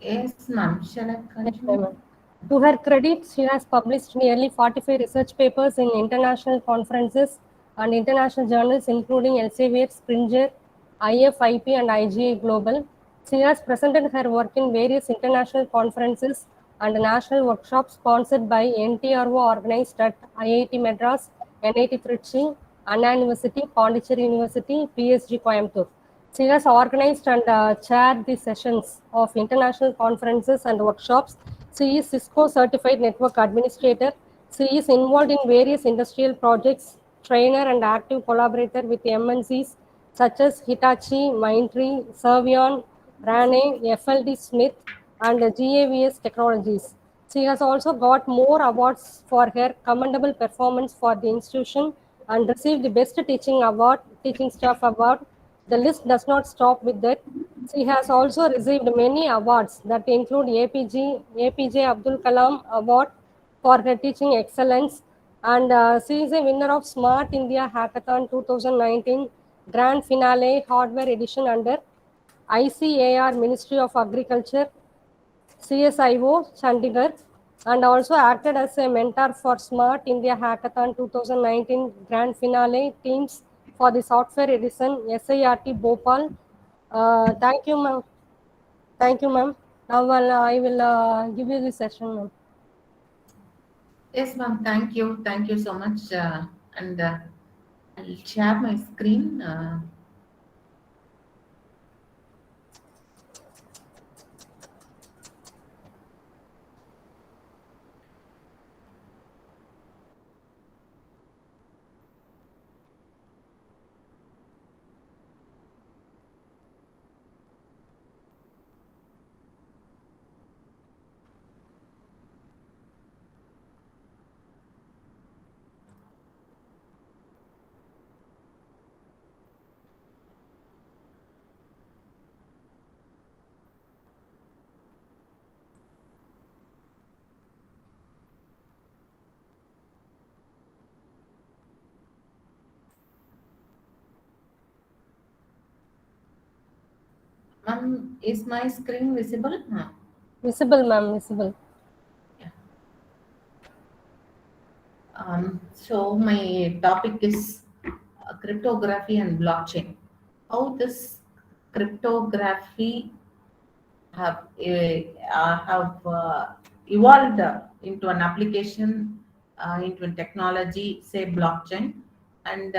Yes, ma'am. Shall I Yes, continue? ma'am. To her credit, she has published nearly 45 research papers in international conferences and international journals, including Elsevier, Springer, IFIP, and IGA Global. She has presented her work in various international conferences and national workshops sponsored by NTRO, organized at IIT Madras, NIT Trichy, Anna University, Pondicherry University, PSG Coimbatore. She has organized and chaired the sessions of international conferences and workshops. She is Cisco Certified Network Administrator. She is involved in various industrial projects, trainer and active collaborator with MNCs such as Hitachi, Mindtree, Servion, Rane, FLD Smith, and GAVS Technologies. She has also got more awards for her commendable performance for the institution and received the Best Teaching Award, Teaching Staff Award. The list does not stop with that. She has also received many awards that include APJ Abdul Kalam Award for her teaching excellence, and she is a winner of Smart India Hackathon 2019 Grand Finale Hardware Edition under ICAR Ministry of Agriculture, CSIO Chandigarh, and also acted as a mentor for Smart India Hackathon 2019 Grand Finale teams for the software edition SIRT Bhopal. Thank you, ma'am. Thank you, ma'am. Now I will give you the session, ma'am. Yes, ma'am. Thank you. Thank you so much. And I'll share my screen. Ma'am, is my screen visible? Visible, ma'am, visible. Yeah. So my topic is cryptography and blockchain. How this cryptography have evolved into an application, into a technology, say blockchain, and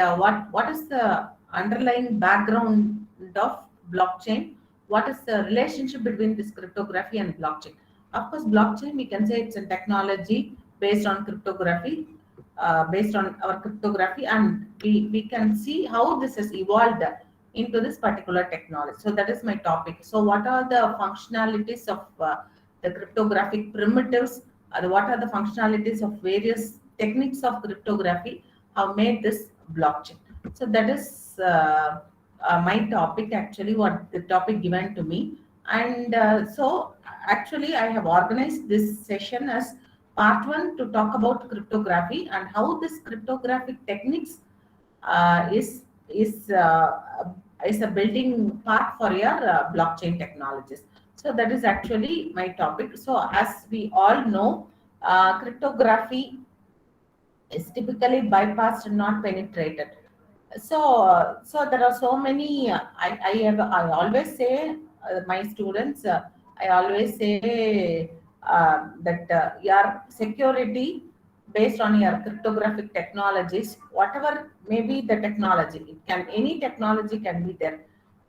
what is the underlying background of blockchain? What is the relationship between this cryptography and blockchain? Of course, blockchain we can say it's a technology based on cryptography, based on our cryptography, and we can see how this has evolved into this particular technology. So that is my topic. So what are the functionalities of the cryptographic primitives? What are the functionalities of various techniques of cryptography have made this blockchain? So that is my topic actually, what the topic given to me. And so actually I have organized this session as part one to talk about cryptography and how this cryptographic techniques is is a building part for your blockchain technologies. So that is actually my topic. So as we all know, cryptography is typically bypassed and not penetrated. So there are so many. I always say my students. I always say that your security based on your cryptographic technologies, whatever may be the technology, it can any technology can be there.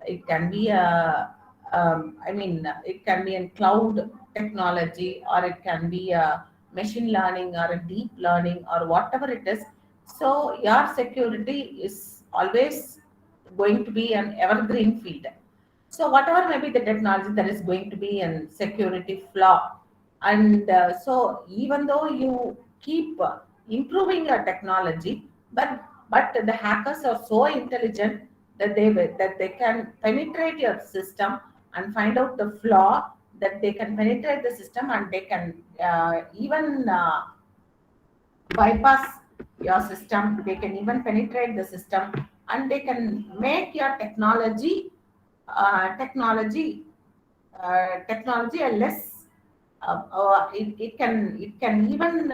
It can be a it can be a cloud technology, or it can be a machine learning or a deep learning or whatever it is. So your security is always going to be an evergreen field. So whatever may be the technology, there is going to be a security flaw. And so even though you keep improving your technology, but the hackers are so intelligent that they can penetrate your system and find out the flaw, that they can penetrate the system, and they can even bypass your system. They can even penetrate the system, and they can make your technology technology are less. It can even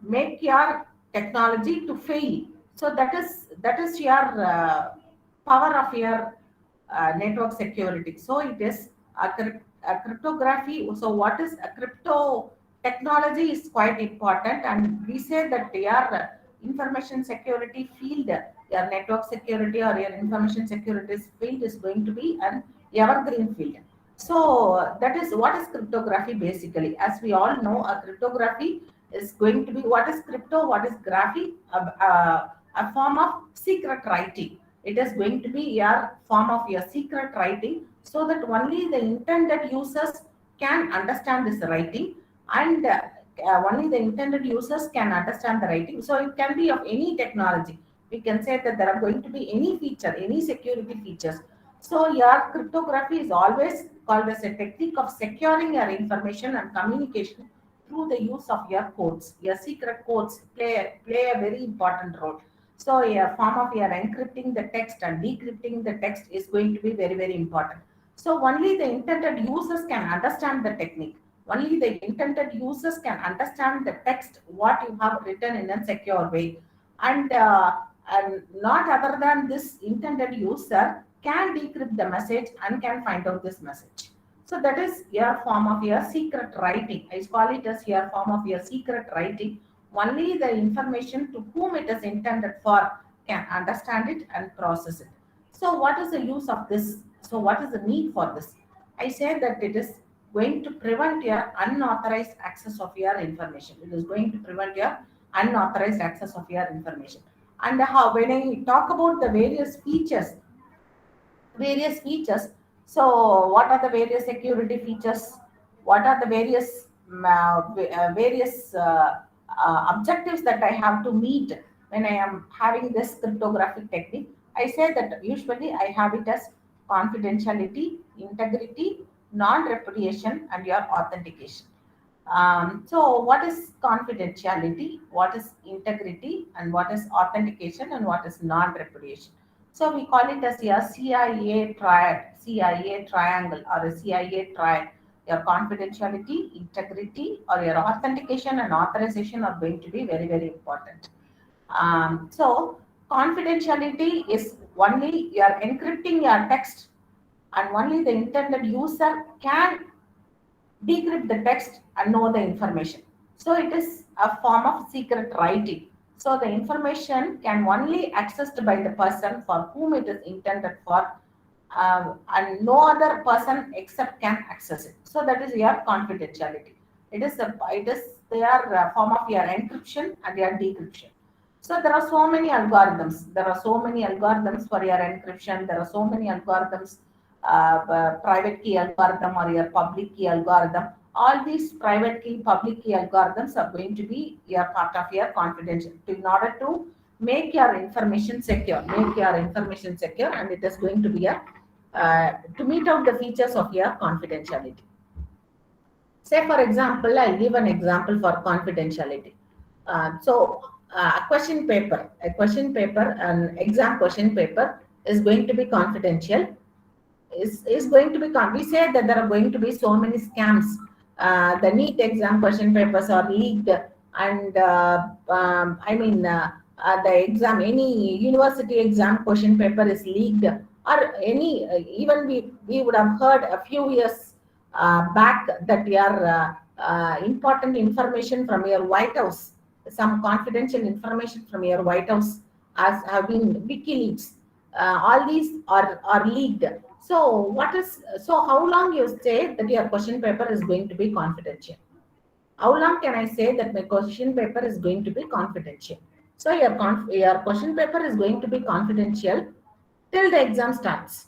make your technology to fail. So that is your power of your network security. So it is a cryptography. So what is a crypto technology is quite important, and we say that your information security field, your network security or your information security field is going to be an evergreen field. So that is what is cryptography basically. As we all know, a cryptography is going to be what is crypto, what is graphy, a form of secret writing. It is going to be a form of your secret writing, so that only the intended users can understand this writing, and only the intended users can understand the writing. So it can be of any technology. We can say that there are going to be any feature, any security features. So your cryptography is always called as a technique of securing your information and communication through the use of your codes. Your secret codes play a very important role. So a form of your encrypting the text and decrypting the text is going to be very, very important. So only the intended users can understand the technique. Only the intended users can understand the text, what you have written in a secure way. And not other than this intended user can decrypt the message and can find out this message. So that is your form of your secret writing. I call it as your form of your secret writing. Only the information to whom it is intended for can understand it and process it. So what is the use of this? So what is the need for this? I say that it is going to prevent your unauthorized access of your information. It is going to prevent your unauthorized access of your information. And how, when I talk about the various features. So what are the various security features? What are the various objectives that I have to meet when I am having this cryptographic technique? I say that usually I have it as confidentiality, integrity, non-repudiation, and your authentication. So, what is confidentiality? What is integrity? And what is authentication? And what is non-repudiation? So, we call it as a CIA triad, CIA triangle, or a CIA triad. Your confidentiality, integrity, or your authentication and authorization are going to be very, very important. So, confidentiality is only you are encrypting your text, and only the intended user can decrypt the text and know the information. So it is a form of secret writing. So the information can only accessed by the person for whom it is intended for, and no other person except can access it. So that is your confidentiality. It is their form of your encryption and your decryption. So there are so many algorithms. There are so many algorithms for your encryption. There are so many algorithms, private key algorithm or your public key algorithm. All these private key, public key algorithms are going to be your part of your confidential in order to make your information secure, and it is going to be a to meet out the features of your confidentiality. Say, for example, I'll give an example for confidentiality. An exam question paper is going to be confidential. Is going to be we say that there are going to be so many scams. The NEET exam question papers are leaked, and the exam, any university exam question paper is leaked, or any even we would have heard a few years back that your important information from your White House, some confidential information from your White House, as have been WikiLeaks. All these are leaked. So how long you say that your question paper is going to be confidential? How long can I say that my question paper is going to be confidential? So your question paper is going to be confidential till the exam starts.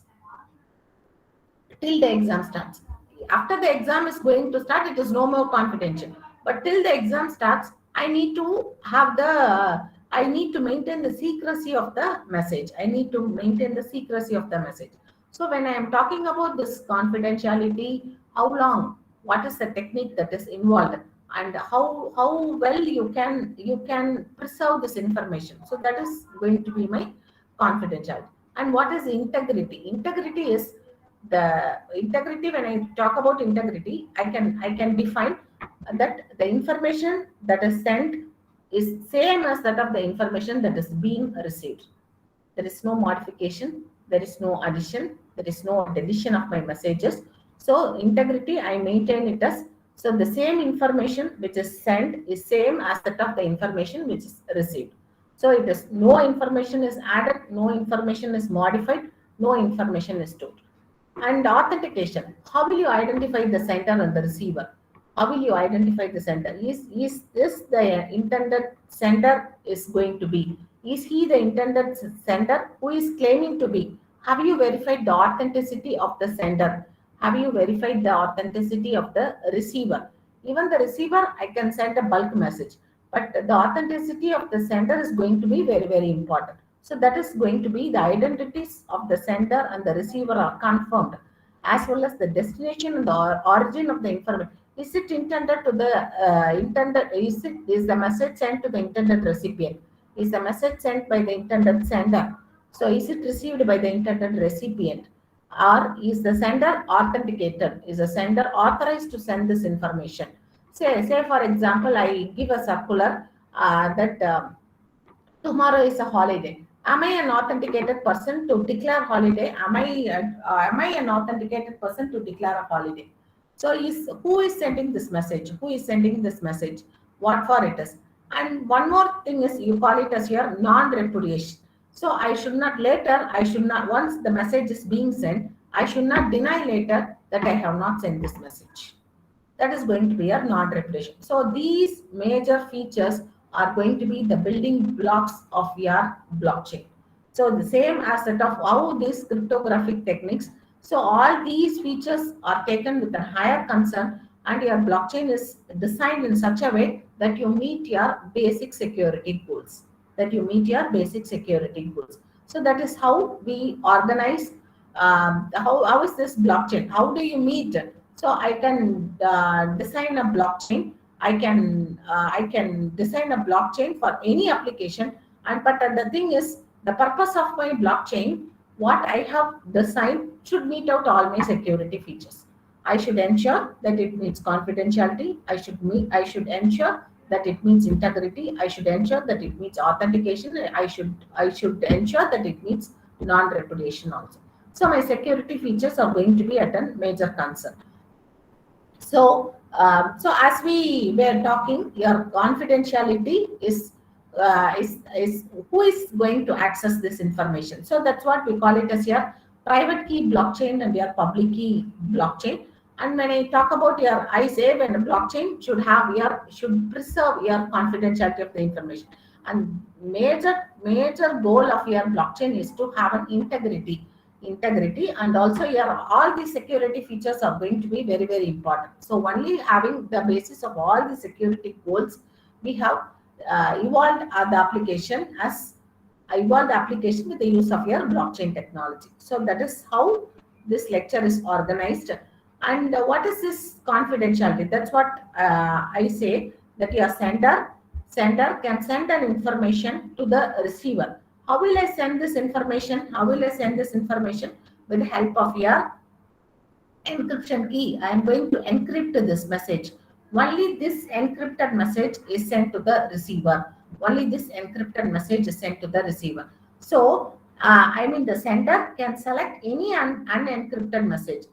Till the exam starts. After the exam is going to start, it is no more confidential. But till the exam starts, I need to maintain the secrecy of the message. I need to maintain the secrecy of the message. So when I am talking about this confidentiality, how long, what is the technique that is involved, and how well you can preserve this information. So that is going to be my confidentiality. And what is integrity? Integrity is the integrity, when I talk about integrity, I can define that the information that is sent is same as that of the information that is being received. There is no modification, there is no addition, there is no deletion of my messages. So integrity, I maintain it as, so the same information which is sent is same as that of the information which is received. So it is no information is added, no information is modified, no information is stored. And authentication, how will you identify the sender and the receiver? How will you identify the sender? Is this the intended sender is going to be? Is he the intended sender who is claiming to be? Have you verified the authenticity of the sender? Have you verified the authenticity of the receiver? Even the receiver, I can send a bulk message, but the authenticity of the sender is going to be very, very important. So that is going to be the identities of the sender and the receiver are confirmed, as well as the destination and the origin of the information. Is it intended to the intended? Is the message sent to the intended recipient? Is the message sent by the intended sender? So is it received by the intended recipient? Or is the sender authenticated? Is the sender authorized to send this information? Say for example, I give a circular that tomorrow is a holiday. Am I an authenticated person to declare holiday? Am I an authenticated person to declare a holiday? So is who is sending this message? Who is sending this message? What for it is? And one more thing is, you call it as your non-repudiation. So I should not later, I should not, once the message is being sent, I should not deny later that I have not sent this message. That is going to be a non-repetition. So these major features are going to be the building blocks of your blockchain. So the same as that of how these cryptographic techniques. So all these features are taken with a higher concern, and your blockchain is designed in such a way that you meet your basic security goals. That you meet your basic security goals. So that is how we organize. How is this blockchain? How do you meet? So I can design a blockchain. I can design a blockchain for any application. And but the thing is, the purpose of my blockchain, what I have designed, should meet out all my security features. I should ensure that it meets confidentiality. I should ensure that it meets integrity. I should ensure that it meets authentication. I should ensure that it meets non-repudiation also. So my security features are going to be at a major concern. So as we were talking, your confidentiality is who is going to access this information. So that's what we call it as your private key blockchain and your public key blockchain. And when I talk about your, I say when a blockchain should preserve your confidentiality of the information. And major goal of your blockchain is to have an integrity, and also your all the security features are going to be very, very important. So only having the basis of all the security goals, we have evolved the application as evolved the application with the use of your blockchain technology. So that is how this lecture is organized. And what is this confidentiality? That's what I say, that your sender can send an information to the receiver. How will I send this information? How will I send this information? With the help of your encryption key. I am going to encrypt this message. Only this encrypted message is sent to the receiver. Only this encrypted message is sent to the receiver. So, the sender can select any unencrypted message.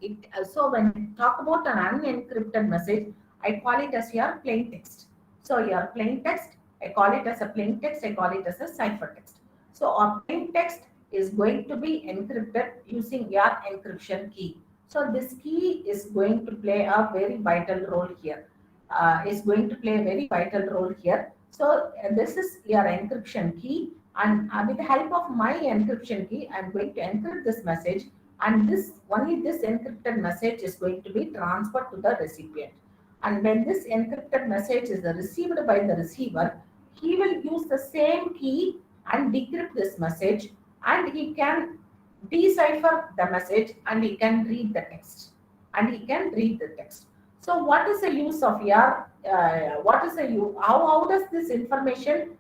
So when we talk about an unencrypted message, I call it as your plain text. So your plain text, I call it as a plain text, I call it as a ciphertext. So our plain text is going to be encrypted using your encryption key. So this key is going to play a very vital role here. Is going to play a very vital role here. So this is your encryption key, and with the help of my encryption key, I'm going to encrypt this message, and this encrypted message is going to be transferred to the recipient. And when this encrypted message is received by the receiver, he will use the same key and decrypt this message, and he can decipher the message, and he can read the text. So what is the use of your what is the use, how does this information,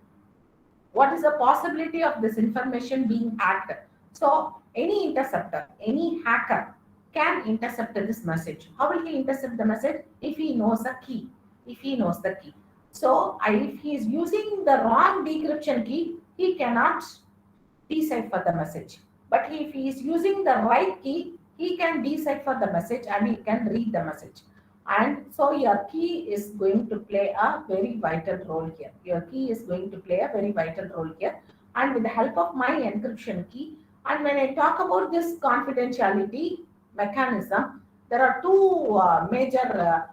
what is the possibility of this information being hacked? So any interceptor, any hacker can intercept this message. How will he intercept the message? If he knows the key. If he knows the key. So if he is using the wrong decryption key, he cannot decipher the message. But if he is using the right key, he can decipher the message and he can read the message. And so your key is going to play a very vital role here. Your key is going to play a very vital role here. And with the help of my encryption key, and when I talk about this confidentiality mechanism, there are two major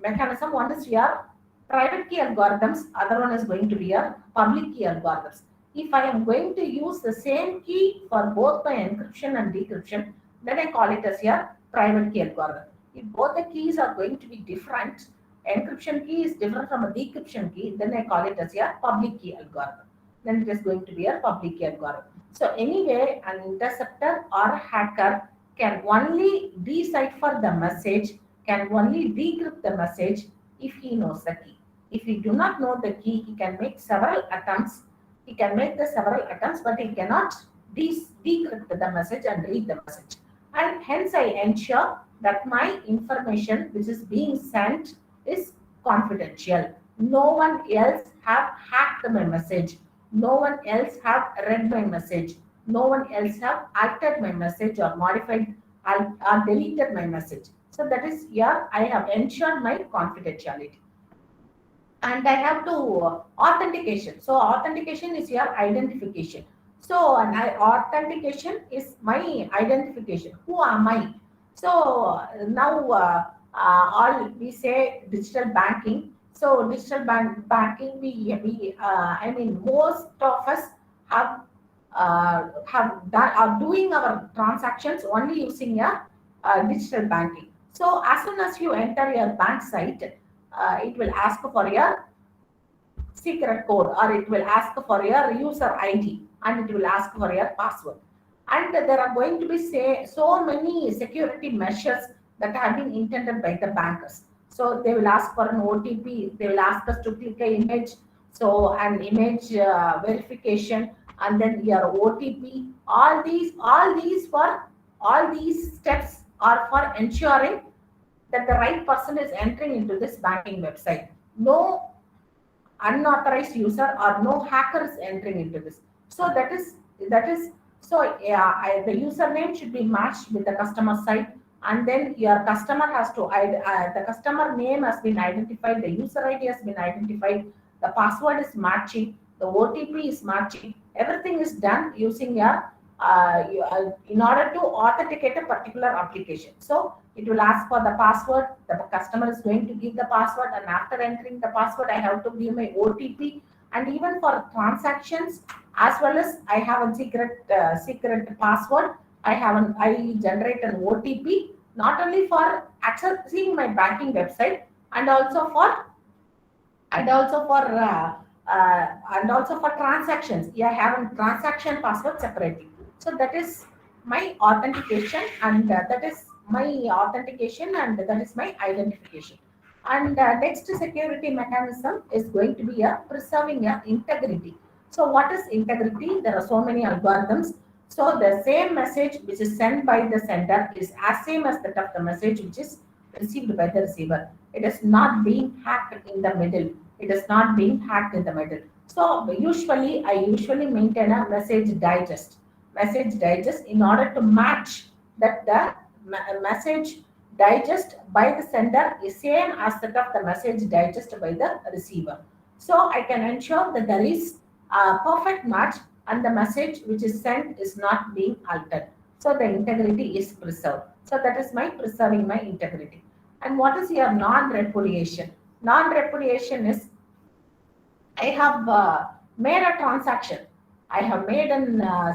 mechanism. One is your private key algorithms, other one is going to be your public key algorithms. If I am going to use the same key for both my encryption and decryption, then I call it as your private key algorithm. If both the keys are going to be different, encryption key is different from a decryption key, then I call it as your public key algorithm. Then it is going to be a public key algorithm. So anyway, an interceptor or a hacker can only decipher the message, can only decrypt the message if he knows the key. If he do not know the key, he can make several attempts. He can make the several attempts, but he cannot decrypt the message and read the message. And hence I ensure that my information which is being sent is confidential. No one else have hacked my message. No one else have read my message. No one else have altered my message or modified or deleted my message. So that is here I have ensured my confidentiality. And I have to authentication. So authentication is your identification. So authentication is my identification. Who am I? So now all we say digital banking. So digital banking, we I mean most of us have done are doing our transactions only using a digital banking. So as soon as you enter your bank site, it will ask for your secret code or it will ask for your user ID and it will ask for your password. And there are going to be so many security measures that have been intended by the bankers. So they will ask for an OTP, they will ask us to click an image, so an image verification, and then your OTP. All these steps are for ensuring that the right person is entering into this banking website. No unauthorized user or no hacker is entering into this. So that is so yeah, the username should be matched with the customer site, and then your customer has to the customer name has been identified, the user ID has been identified, the password is matching, the OTP is matching. Everything is done using your in order to authenticate a particular application. So it will ask for the password. The customer is going to give the password, and after entering the password, I have to give my OTP. And even for transactions, as well as I have a secret password, I generate an OTP not only for accessing my banking website and also for and also for transactions. Yeah, I have a transaction password separately. So that is my authentication, and that is my authentication, and that is my identification. And next security mechanism is going to be a preserving your integrity. So what is integrity? There are so many algorithms. So the same message which is sent by the sender is as same as that of the message which is received by the receiver. It is not being hacked in the middle. It is not being hacked in the middle. So I usually maintain a message digest in order to match that the message digest by the sender is same as that of the message digest by the receiver. So I can ensure that there is a perfect match and the message which is sent is not being altered. So the integrity is preserved. So that is my preserving my integrity. And what is your non-repudiation? Non-repudiation is I have made a transaction. I have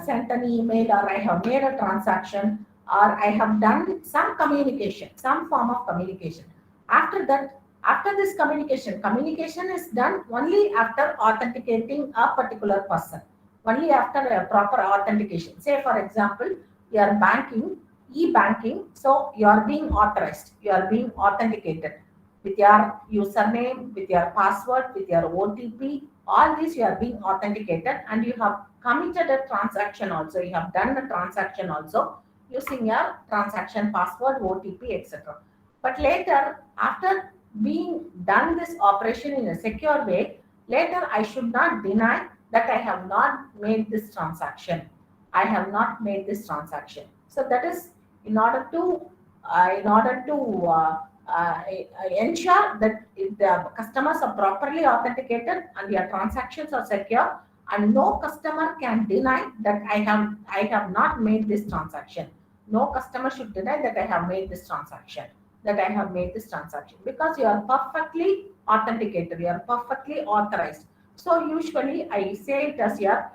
sent an email, or I have made a transaction, or I have done some communication, some form of communication. After that, after this communication is done only after authenticating a particular person, only after a proper authentication. Say, for example, you are banking, e-banking, so you are being authorized, you are being authenticated with your username, with your password, with your OTP, all these you are being authenticated, and you have committed a transaction also, you have done a transaction also. using your transaction password, OTP, etc. But later, after being done this operation in a secure way, later I should not deny that I have not made this transaction. I have not made this transaction. So that is in order to ensure that if the customers are properly authenticated and your transactions are secure, and no customer can deny that I have not made this transaction. No customer should deny that I have made this transaction. That I have made this transaction because you are perfectly authenticated. You are perfectly authorized. So usually I say it as your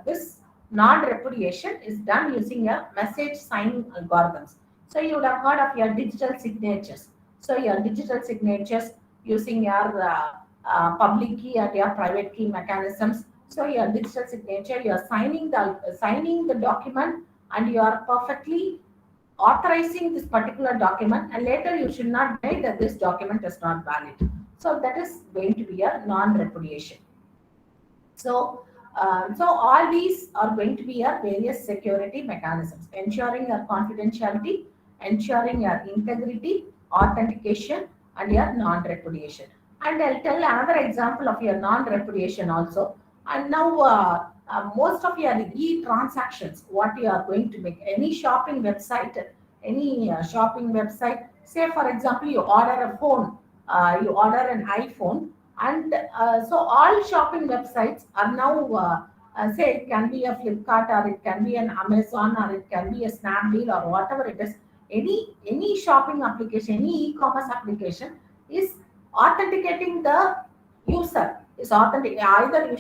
this non-repudiation is done using a message signing algorithms. So you would have heard of your digital signatures. So your digital signatures using your public key and your private key mechanisms. So your digital signature, you are signing the document, and you are perfectly authorizing this particular document, and later you should not deny that this document is not valid. So that is going to be a non-repudiation. So all these are going to be your various security mechanisms, ensuring your confidentiality, ensuring your integrity, authentication, and your non-repudiation. And I'll tell another example of your non-repudiation also. And now, most of your e-transactions, what you are going to make, any shopping website, say for example, you order a phone, you order an iPhone, and so all shopping websites are now, say it can be a Flipkart, or it can be an Amazon, or it can be a Snapdeal, or whatever it is. Any shopping application, any e-commerce application is authenticating the user. Is authentic. Either you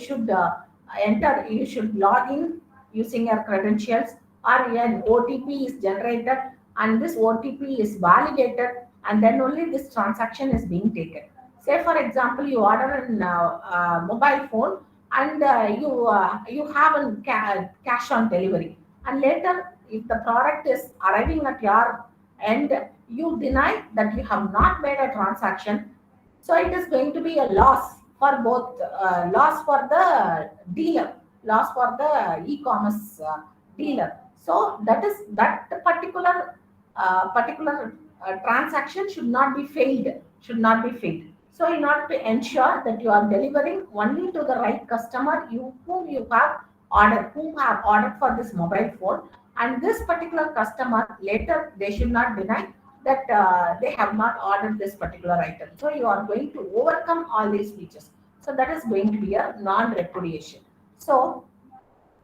should log in using your credentials, or an OTP is generated, and this OTP is validated, and then only this transaction is being taken. Say for example, you order a mobile phone, and you have a cash on delivery, and later if the product is arriving at your end, you deny that you have not made a transaction. So it is going to be a loss for both, loss for the dealer, loss for the e-commerce dealer. So that particular transaction should not be failed, should not be failed. So in order to ensure that you are delivering only to the right customer, whom you have ordered, whom have ordered for this mobile phone, and this particular customer later they should not deny that they have not ordered this particular item. So you are going to overcome all these features. So that is going to be a non-repudiation. So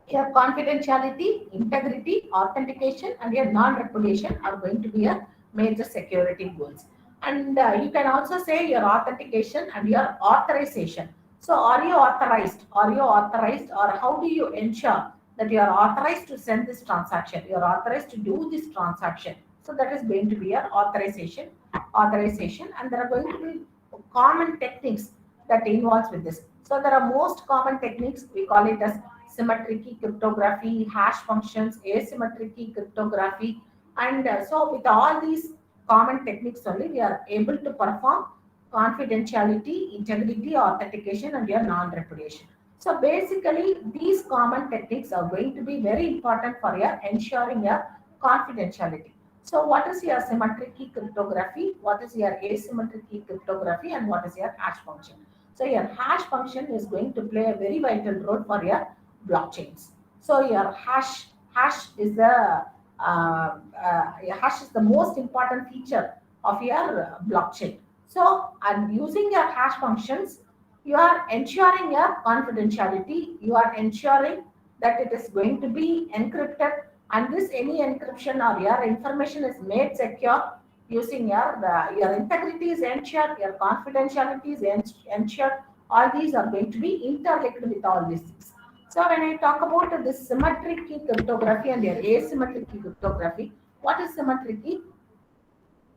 your confidentiality, integrity, authentication, and your non-repudiation are going to be your major security goals. And you can also say your authentication and your authorization. So are you authorized? Are you authorized, or how do you ensure that you are authorized to send this transaction? You are authorized to do this transaction. So that is going to be your authorization, and there are going to be common techniques that involves with this. So there are most common techniques. We call it as symmetric key cryptography, hash functions, asymmetric key cryptography, and so with all these common techniques only, we are able to perform confidentiality, integrity, authentication, and your non-repudiation. So basically, these common techniques are going to be very important for your ensuring your confidentiality. So what is your symmetric key cryptography? What is your asymmetric key cryptography? And what is your hash function? So your hash function is going to play a very vital role for your blockchains. So your hash is the most important feature of your blockchain. So, and using your hash functions, you are ensuring your confidentiality. You are ensuring that it is going to be encrypted, and this any encryption or your information is made secure using your integrity is ensured, your confidentiality is ensured. All these are going to be interlinked with all these things. So when I talk about this symmetric key cryptography and your asymmetric key cryptography, what is symmetric key?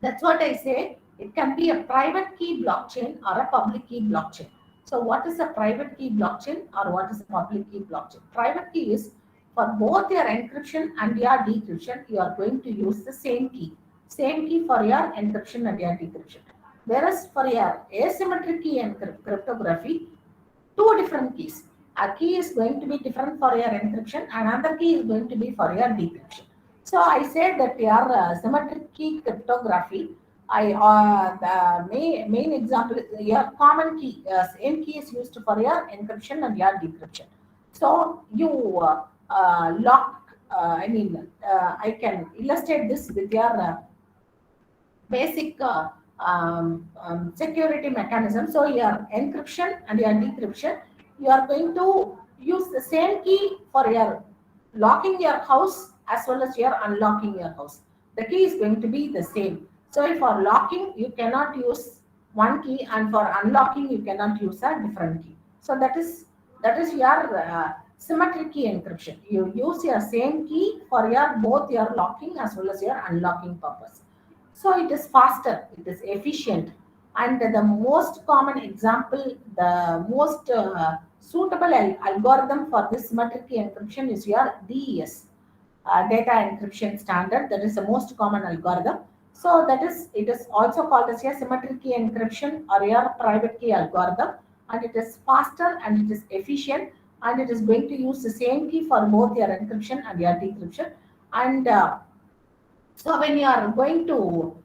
That's what I say. It can be a private key blockchain or a public key blockchain. So what is a private key blockchain or what is a public key blockchain? Private key is for both your encryption and your decryption, you are going to use the same key. Same key for your encryption and your decryption. Whereas for your asymmetric key and cryptography, two different keys. A key is going to be different for your encryption, another key is going to be for your decryption. So I say that your symmetric key cryptography, the main example is your common key. Same key is used for your encryption and your decryption. So you lock. I can illustrate this with your basic security mechanism. So your encryption and your decryption, you are going to use the same key for your locking your house as well as your unlocking your house. The key is going to be the same. So for locking, you cannot use one key, and for unlocking, you cannot use a different key. So that is your symmetric key encryption. You use your same key for your both your locking as well as your unlocking purpose. So it is faster, it is efficient, and the most common example, the most suitable algorithm for this symmetric key encryption is your DES, data encryption standard. That is the most common algorithm. So that is, it is also called as a symmetric key encryption or your private key algorithm, and it is faster and it is efficient, and it is going to use the same key for both your encryption and your decryption. And so when you are going to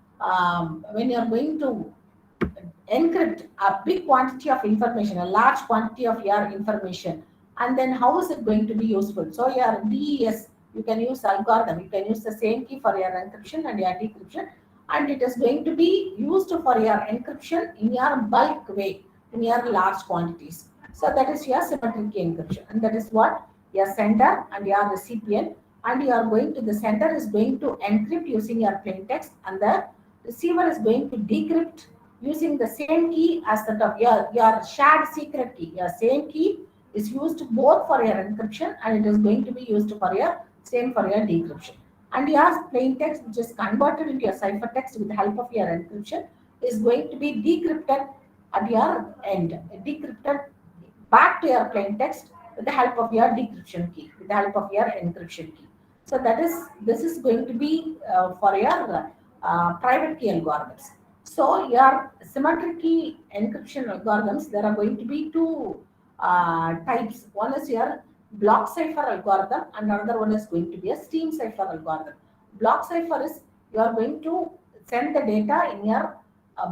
encrypt a big quantity of information, a large quantity of your information, and then how is it going to be useful? So your DES, you can use algorithm, you can use the same key for your encryption and your decryption, and it is going to be used for your encryption in your bulk way, in your large quantities. So that is your symmetric key encryption, and that is what your sender and your recipient, and you are going to, the sender is going to encrypt using your plain text, and the receiver is going to decrypt using the same key as that of your shared secret key. Your same key is used both for your encryption, and it is going to be used for your same for your decryption. And your plain text, which is converted into your ciphertext with the help of your encryption, is going to be decrypted at your end, decrypted back to your plain text with the help of your decryption key, with the help of your encryption key. So that is, this is going to be for your private key algorithms. So your symmetric key encryption algorithms, there are going to be two types. One is your block cipher algorithm, and another one is going to be a steam cipher algorithm. Block cipher is, you are going to send the data in your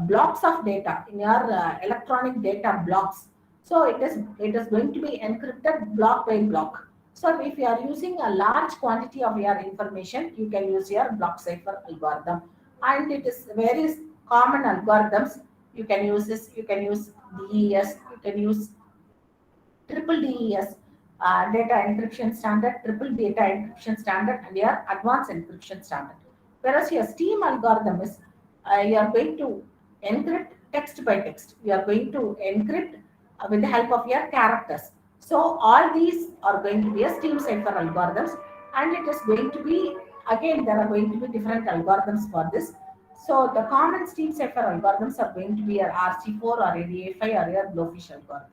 blocks of data, in your electronic data blocks. So it is going to be encrypted block by block. So if you are using a large quantity of your information, you can use your block cipher algorithm, and it is various common algorithms. You can use this. You can use DES. You can use triple DES, data encryption standard, triple data encryption standard, and your advanced encryption standard. Whereas your STEAM algorithm is, you are going to encrypt text by text. You are going to encrypt with the help of your characters. So all these are going to be a STEAM cipher algorithms, and it is going to be, again, there are going to be different algorithms for this. So the common STEAM cipher algorithms are going to be your RC4 or ADA5 or your Blowfish algorithm.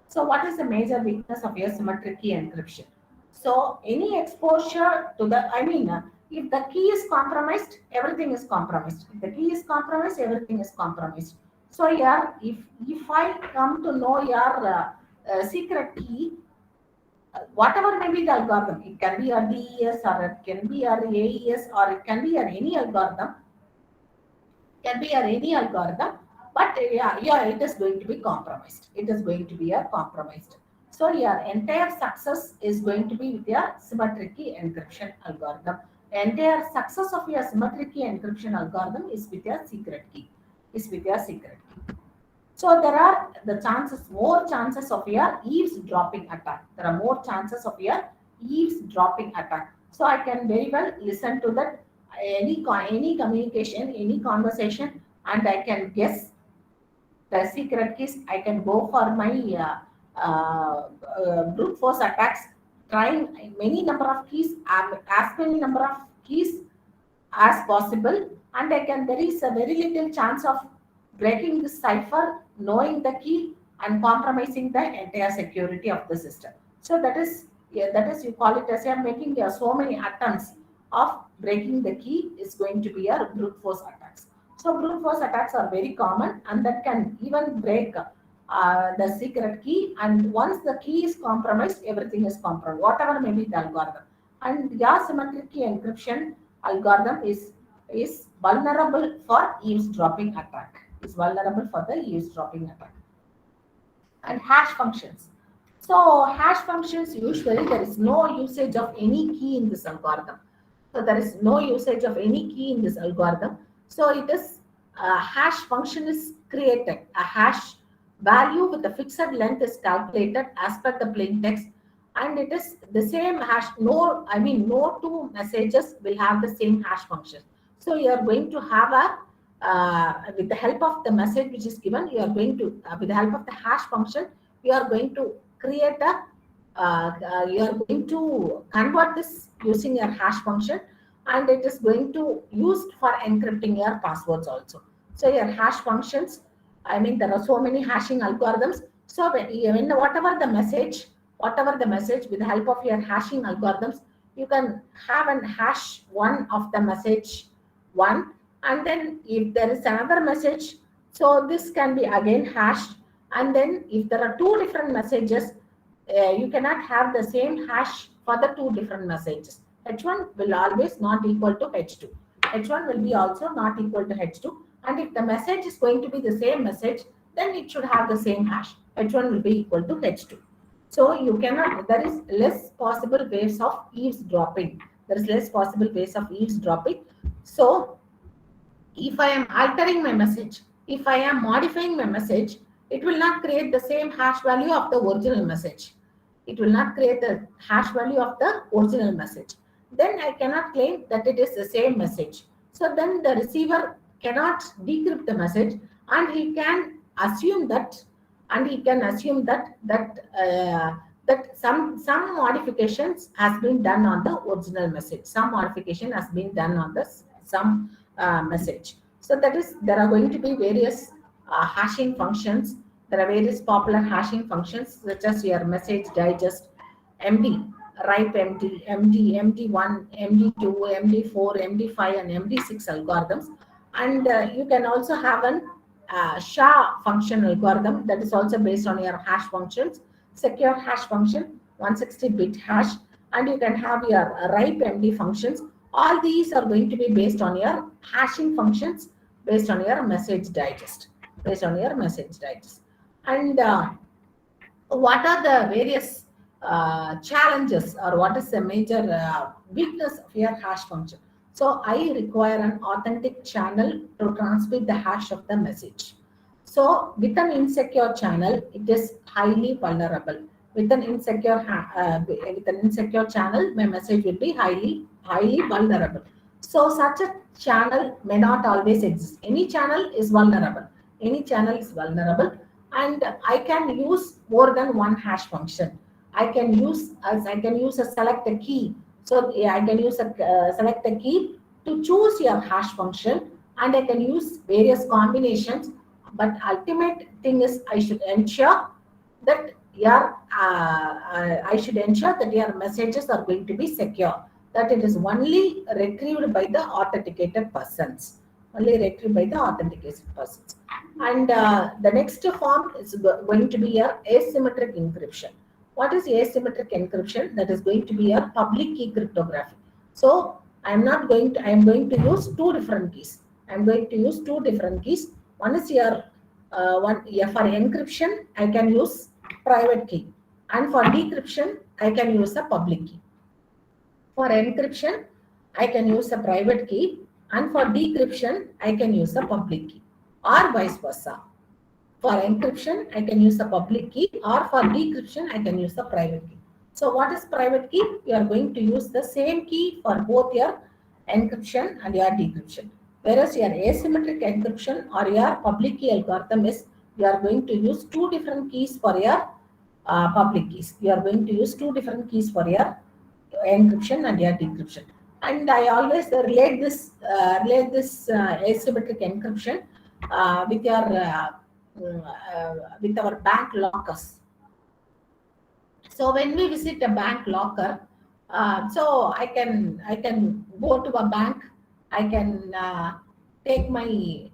So what is the major weakness of your symmetric key encryption? So any exposure to the, if the key is compromised, everything is compromised. If the key is compromised, everything is compromised. So yeah, if I come to know your secret key, whatever may be the algorithm, it can be a DES or it can be a AES or it can be a any algorithm, can be any algorithm, but yeah, it is going to be compromised. It is going to be a compromised. So your entire success is going to be with your symmetric key encryption algorithm. The entire success of your symmetric key encryption algorithm is with your secret key. Is with your secret key. So there are the chances, more chances of your eavesdropping attack. There are more chances of your eavesdropping attack. So I can very well listen to that any communication, any conversation, and I can guess the secret keys. I can go for my brute force attacks, trying many number of keys, as many number of keys as possible, and I can, there is a very little chance of breaking the cipher, knowing the key, and compromising the entire security of the system. So that is, yeah, that is, you call it as you are making so many attempts of breaking the key is going to be a brute force attacks. So brute force attacks are very common, and that can even break the secret key. And once the key is compromised, everything is compromised, whatever may be the algorithm. And your symmetric key encryption algorithm is vulnerable for eavesdropping attack. Is vulnerable for the eavesdropping attack. And hash functions. So hash functions, usually there is no usage of any key in this algorithm. So there is no usage of any key in this algorithm. So it is a hash function is created. A hash value with a fixed length is calculated as per the plain text, and it is the same hash. No, I mean no two messages will have the same hash function. So you are going to have a with the help of the message which is given, you are going to with the help of the hash function, you are going to create a you are going to convert this using your hash function, and it is going to used for encrypting your passwords also. So your hash functions, I mean there are so many hashing algorithms. So when whatever the message, with the help of your hashing algorithms, you can have an hash one of the message one, and then if there is another message, so this can be again hashed, and then if there are two different messages, you cannot have the same hash for the two different messages. H1 will always not equal to H2. H1 will be also not equal to H2, and if the message is going to be the same message, then it should have the same hash. H1 will be equal to H2. So you cannot, there is less possible ways of eavesdropping. There is less possible ways of eavesdropping. So if I am altering my message, if I am modifying my message, it will not create the same hash value of the original message. It will not create the hash value of the original message. Then I cannot claim that it is the same message. So then the receiver cannot decrypt the message, and he can assume that, that some modifications has been done on the original message. Some modification has been done on the some message. So that is, there are going to be various hashing functions. There are various popular hashing functions such as your message digest, MD, ripe MD, MD1, MD2, MD4, MD5, and MD6 algorithms. And you can also have an SHA function algorithm that is also based on your hash functions, secure hash function, 160-bit hash, and you can have your ripe MD functions. All these are going to be based on your hashing functions, based on your message digest, And what are the various challenges, or what is the major weakness of your hash function? So I require an authentic channel to transmit the hash of the message. So with an insecure channel, it is highly vulnerable. With an insecure channel, my message will be highly vulnerable. So such a channel may not always exist. Any channel is vulnerable. And I can use more than one hash function. I can use a select a key. So yeah, I can use a select a key to choose your hash function, and I can use various combinations. But ultimate thing is I should ensure that your messages are going to be secure. That it is only retrieved by the authenticated persons. And the next form is going to be your asymmetric encryption. What is asymmetric encryption? That is going to be your public key cryptography. So I am going to use two different keys. One is your for encryption, I can use private key, and for decryption, I can use a public key. For encryption, I can use a private key, and for decryption, I can use a public key, or vice versa. For encryption, I can use a public key, or for decryption, I can use a private key. So what is private key? You are going to use the same key for both your encryption and your decryption. Whereas your asymmetric encryption or your public key algorithm is, you are going to use two different keys for your public keys. You are going to use two different keys for your encryption and your decryption. And I always relate this asymmetric encryption with our bank lockers. So when we visit a bank locker, so I can go to a bank, I can take my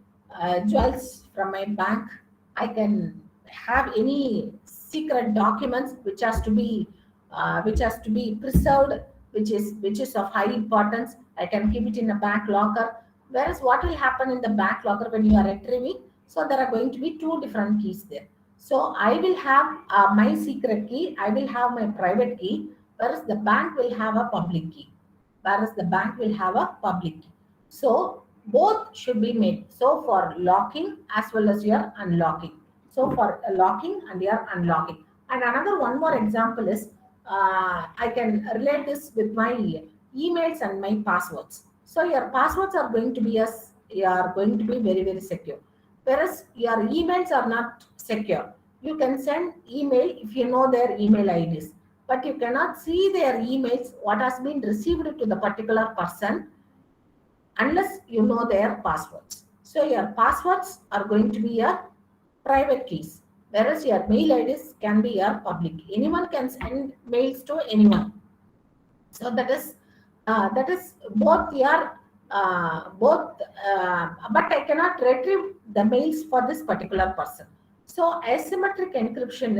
jewels from my bank, I can have any secret documents which has to be preserved, which is of high importance. I can keep it in a back locker. Whereas what will happen in the back locker when you are retrieving? So there are going to be two different keys there. So I will have my secret key, I will have my private key, whereas the bank will have a public key. Whereas the bank will have a public key. So both should be made. So for locking as well as your unlocking. So for locking and your unlocking. And another one more example is I can relate this with my emails and my passwords. So your passwords are going to be very very secure, whereas your emails are not secure. You can send email if you know their email IDs, but you cannot see their emails what has been received to the particular person unless you know their passwords. So your passwords are going to be your private keys, whereas your mail IDs can be your public. Anyone can send mails to anyone. So that is both your but I cannot retrieve the mails for this particular person. So asymmetric encryption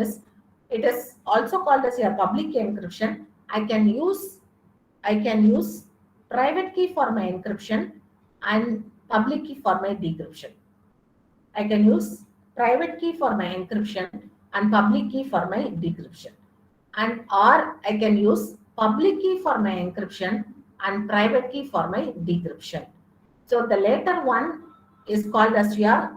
it is also called as a public key encryption. I can use private key for my encryption and public key for my decryption. I can use private key for my encryption and public key for my decryption. And or I can use public key for my encryption and private key for my decryption. So the later one is called as your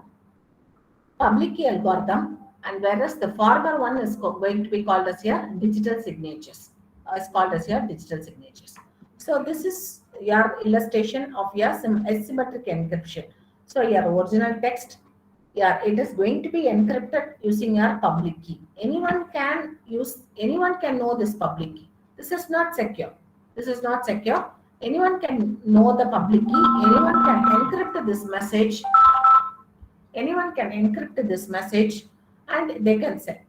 public key algorithm, and whereas the former one is going to be called as your digital signatures. Is called as your digital signatures. So this is your illustration of your asymmetric encryption. So your original text, yeah, it is going to be encrypted using your public key. Anyone can know this public key. This is not secure. This is not secure. Anyone can know the public key. Anyone can encrypt this message. Anyone can encrypt this message and they can send.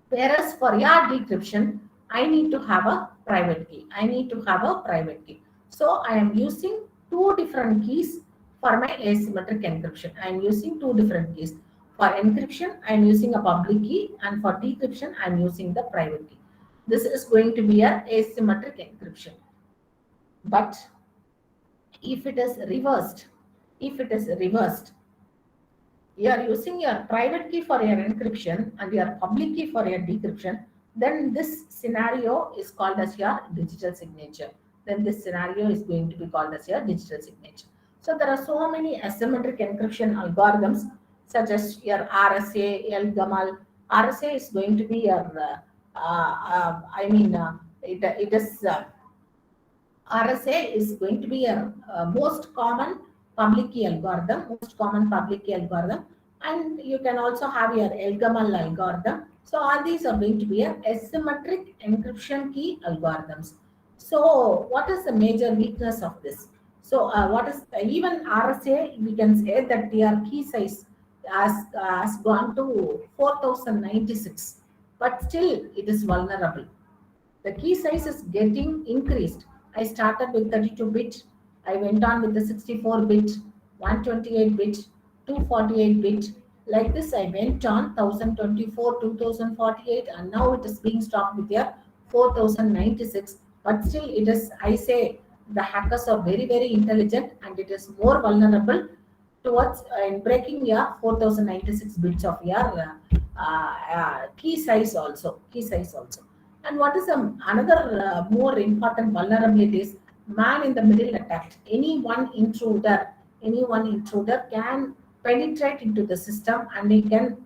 Whereas for your decryption, I need to have a private key. I need to have a private key. So I am using two different keys for my asymmetric encryption. I am using two different keys. For encryption, I am using a public key, and for decryption, I am using the private key. This is going to be a asymmetric encryption. But if it is reversed, you are using your private key for your encryption and your public key for your decryption, then this scenario is called as your digital signature. Then this scenario is going to be called as your digital signature. So there are so many asymmetric encryption algorithms such as your RSA, LGAMAL. RSA is going to be your, it is RSA is going to be a most common public key algorithm, and you can also have your LGAMAL algorithm. So all these are going to be a asymmetric encryption key algorithms. So what is the major weakness of this? So what is even RSA? We can say that their key size has gone to 4096, but still it is vulnerable. The key size is getting increased. I started with 32-bit. I went on with the 64-bit, 128-bit, 248-bit. Like this, I went on 1024, 2048, and now it is being stopped with your 4096. But still, it is, I say, the hackers are very, very intelligent, and it is more vulnerable towards in breaking your 4096 bits of your key size also. And what is another more important vulnerability is man in the middle attack. Any one intruder can penetrate into the system, and he can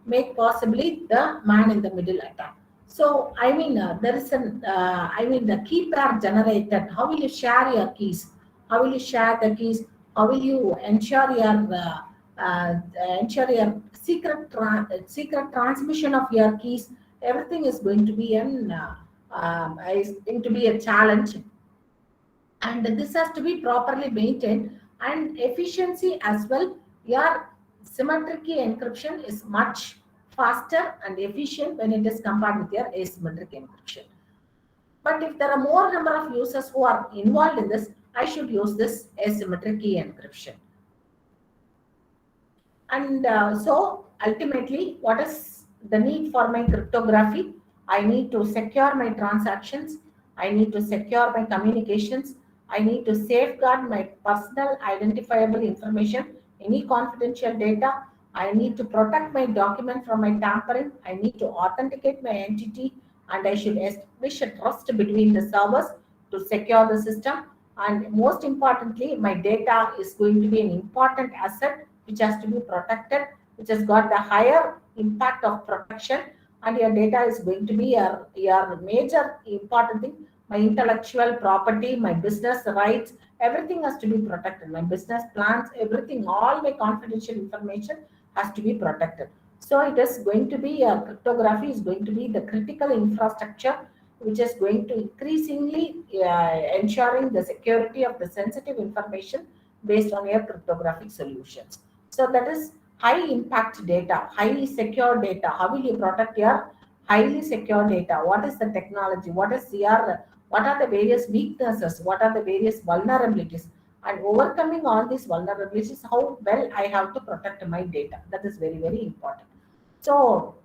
make possibly the man in the middle attack. So there is the key pair generated. How will you share your keys? How will you share the keys? How will you ensure your secret transmission of your keys? Everything is going to be a challenge, and this has to be properly maintained, and efficiency as well. Your symmetric key encryption is much faster and efficient when it is compared with your asymmetric encryption. But if there are more number of users who are involved in this, I should use this asymmetric key encryption. And so ultimately, what is the need for my cryptography? I need to secure my transactions. I need to secure my communications. I need to safeguard my personal identifiable information, any confidential data. I need to protect my document from my tampering. I need to authenticate my entity, and I should establish a trust between the servers to secure the system. And most importantly, my data is going to be an important asset which has to be protected, which has got the higher impact of protection, and your data is going to be your major important thing. My intellectual property, my business rights, everything has to be protected. My business plans, everything, all my confidential information has to be protected. So it is going to be cryptography is going to be the critical infrastructure which is going to increasingly ensuring the security of the sensitive information based on your cryptographic solutions. So that is high impact data, highly secure data. How will you protect your highly secure data? What is the technology? What are the various weaknesses? What are the various vulnerabilities? And overcoming all these vulnerabilities, how well I have to protect my data. That is very, very important. So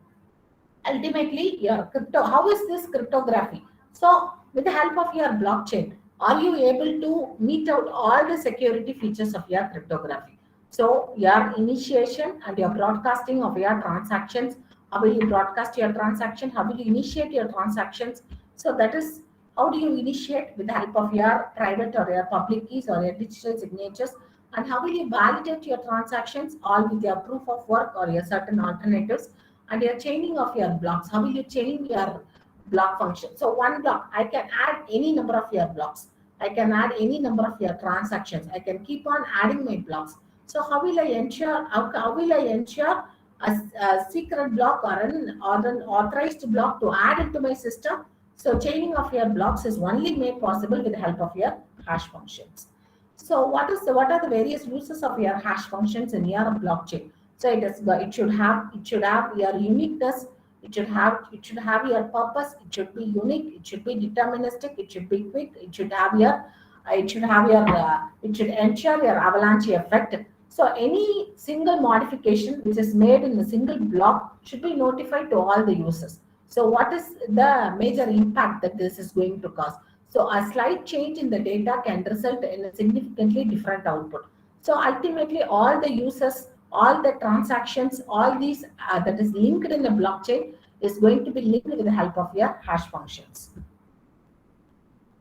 ultimately your crypto, how is this cryptography? So with the help of your blockchain, are you able to meet out all the security features of your cryptography? So your initiation and your broadcasting of your transactions, how will you broadcast your transaction, how will you initiate your transactions? So that is, how do you initiate with the help of your private or your public keys or your digital signatures, and how will you validate your transactions all with your proof of work or your certain alternatives, and your chaining of your blocks. How will you chain your block function? So one block, I can add any number of your blocks. I can add any number of your transactions. I can keep on adding my blocks. So how will I ensure? How will I ensure a secret block or an authorized block to add into my system? So chaining of your blocks is only made possible with the help of your hash functions. So what are the various uses of your hash functions in your blockchain? So it should have your uniqueness. It should have your purpose. It should be unique. It should be deterministic. It should be quick. It should ensure your avalanche effect. So any single modification which is made in a single block should be notified to all the users. So what is the major impact that this is going to cause? So a slight change in the data can result in a significantly different output. So ultimately, all the users, all the transactions, all these that is linked in a blockchain is going to be linked with the help of your hash functions.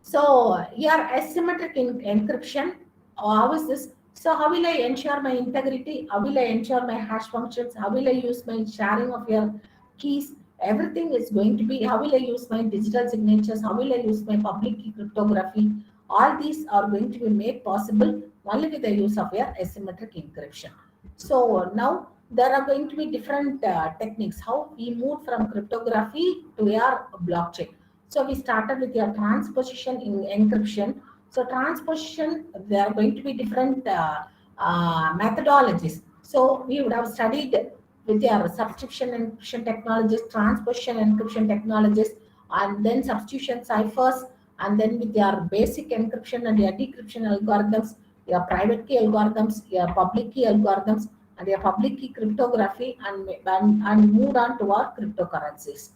So your asymmetric encryption, how is this? So how will I ensure my integrity? How will I ensure my hash functions? How will I use my sharing of your keys? Everything is going to be, how will I use my digital signatures? How will I use my public key cryptography? All these are going to be made possible only with the use of your asymmetric encryption. So now there are going to be different techniques. How we move from cryptography to your blockchain. So we started with your transposition in encryption. So transposition, there are going to be different methodologies. So we would have studied with your subscription encryption technologies, transposition encryption technologies, and then substitution ciphers, and then with your basic encryption and your decryption algorithms, your private key algorithms, your public key algorithms, and your public key cryptography, and moved on to our cryptocurrencies.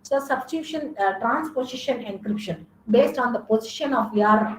So substitution, transposition encryption based on the position of your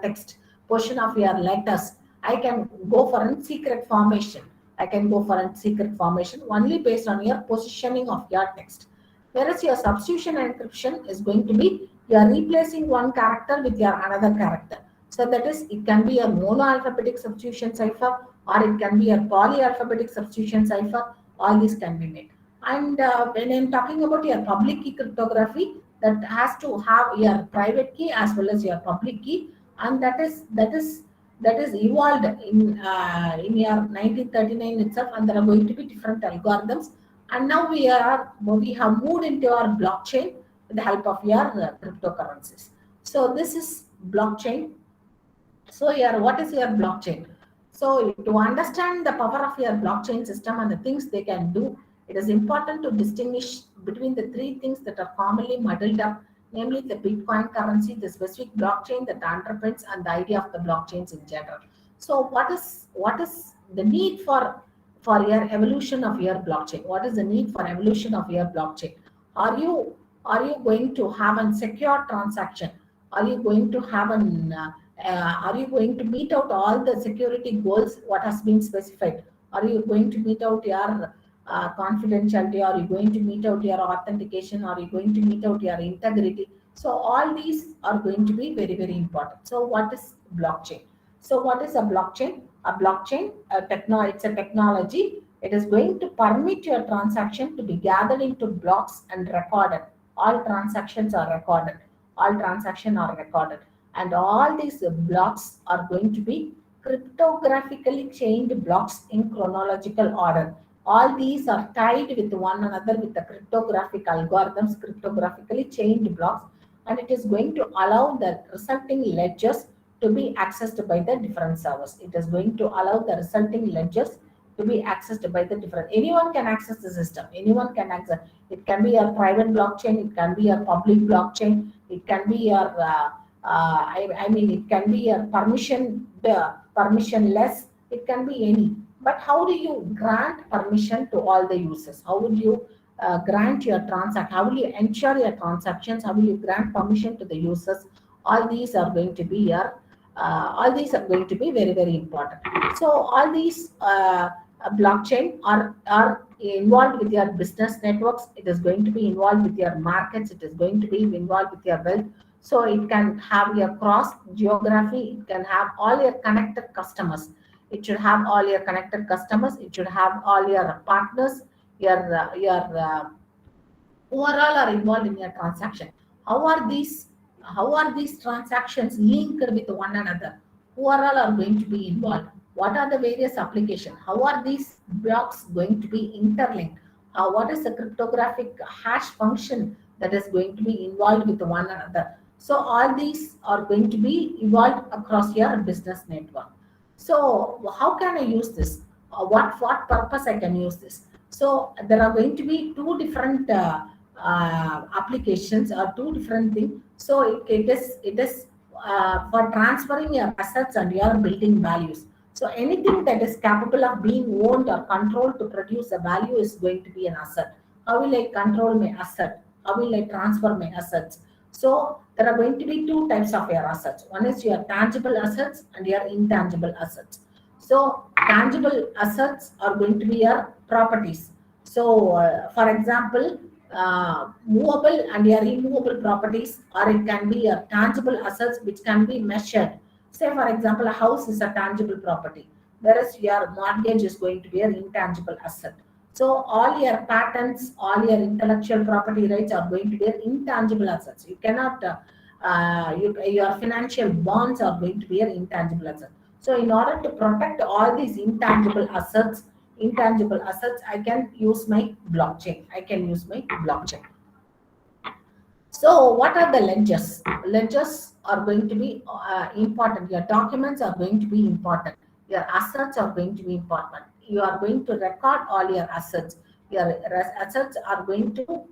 text, position of your letters. I can go for a secret formation. I can go for a secret formation only based on your positioning of your text. Whereas your substitution encryption is going to be you are replacing one character with your another character. So that is, it can be a monoalphabetic substitution cipher, or it can be a polyalphabetic substitution cipher. All these can be made. And when I'm talking about your public key cryptography, that has to have your private key as well as your public key, and that is evolved in your 1939 itself, and there are going to be different algorithms. And now we have moved into our blockchain with the help of your cryptocurrencies. So this is blockchain. So here, what is your blockchain? So to understand the power of your blockchain system and the things they can do, it is important to distinguish between the three things that are commonly muddled up, namely the Bitcoin currency, the specific blockchain that underpins, and the idea of the blockchains in general. So what is the need for your evolution of your blockchain? What is the need for evolution of your blockchain? Are you are you going to have a secure transaction? Are you going to have are you going to meet out all the security goals what has been specified? Are you going to meet out your confidentiality? Are you going to meet out your authentication? Are you going to meet out your integrity? So all these are going to be very, very important. So what is blockchain? So what is a blockchain? A blockchain, it's a technology. It is going to permit your transaction to be gathered into blocks and recorded. All transactions are recorded. All transactions are recorded. And all these blocks are going to be cryptographically chained blocks in chronological order. All these are tied with one another with the cryptographic algorithms, cryptographically chained blocks, and it is going to allow the resulting ledgers to be accessed by the different servers. It is going to allow the resulting ledgers to be accessed by the different. Anyone can access the system. Anyone can access. It can be a private blockchain. It can be a public blockchain. It can be your. I mean, it can be a permissionless. It can be any. But how do you grant permission to all the users? How would you grant your transaction? How will you ensure your transactions? How will you grant permission to the users? All these are going to be your all these are going to be very, very important. So all these blockchain are involved with your business networks. It is going to be involved with your markets. It is going to be involved with your wealth. So it can have your cross geography. It can have all your connected customers. It should have all your connected customers. It should have all your partners, your overall are involved in a transaction. How are these how are these transactions linked with one another? Who are all are going to be involved? What are the various applications? How are these blocks going to be interlinked? What is the cryptographic hash function that is going to be involved with one another? So all these are going to be evolved across your business network. So how can I use this? What purpose I can use this? So there are going to be two different applications or two different things. So it is for transferring your assets and your building values. So anything that is capable of being owned or controlled to produce a value is going to be an asset. How will I control my asset? How will I transfer my assets? So there are going to be two types of your assets. One is your tangible assets and your intangible assets. So tangible assets are going to be your properties. So for example, movable and your immovable properties, or it can be your tangible assets which can be measured. Say for example, a house is a tangible property, whereas your mortgage is going to be an intangible asset. So all your patents, all your intellectual property rights are going to be intangible assets. You cannot, your financial bonds are going to be an intangible asset. So in order to protect all these intangible assets, I can use my blockchain. I can use my blockchain. So what are the ledgers? Ledgers are going to be important. Your documents are going to be important. Your assets are going to be important. You are going to record all your assets. Your assets are going to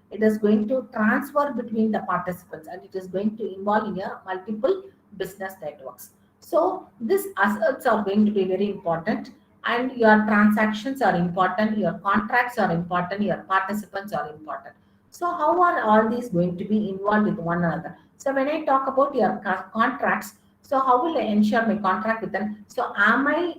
it is going to transfer between the participants, and it is going to involve in your multiple business networks. So these assets are going to be very important, and your transactions are important. Your contracts are important. Your participants are important. So how are all these going to be involved with one another? So when I talk about your contracts, so how will I ensure my contract with them? So am I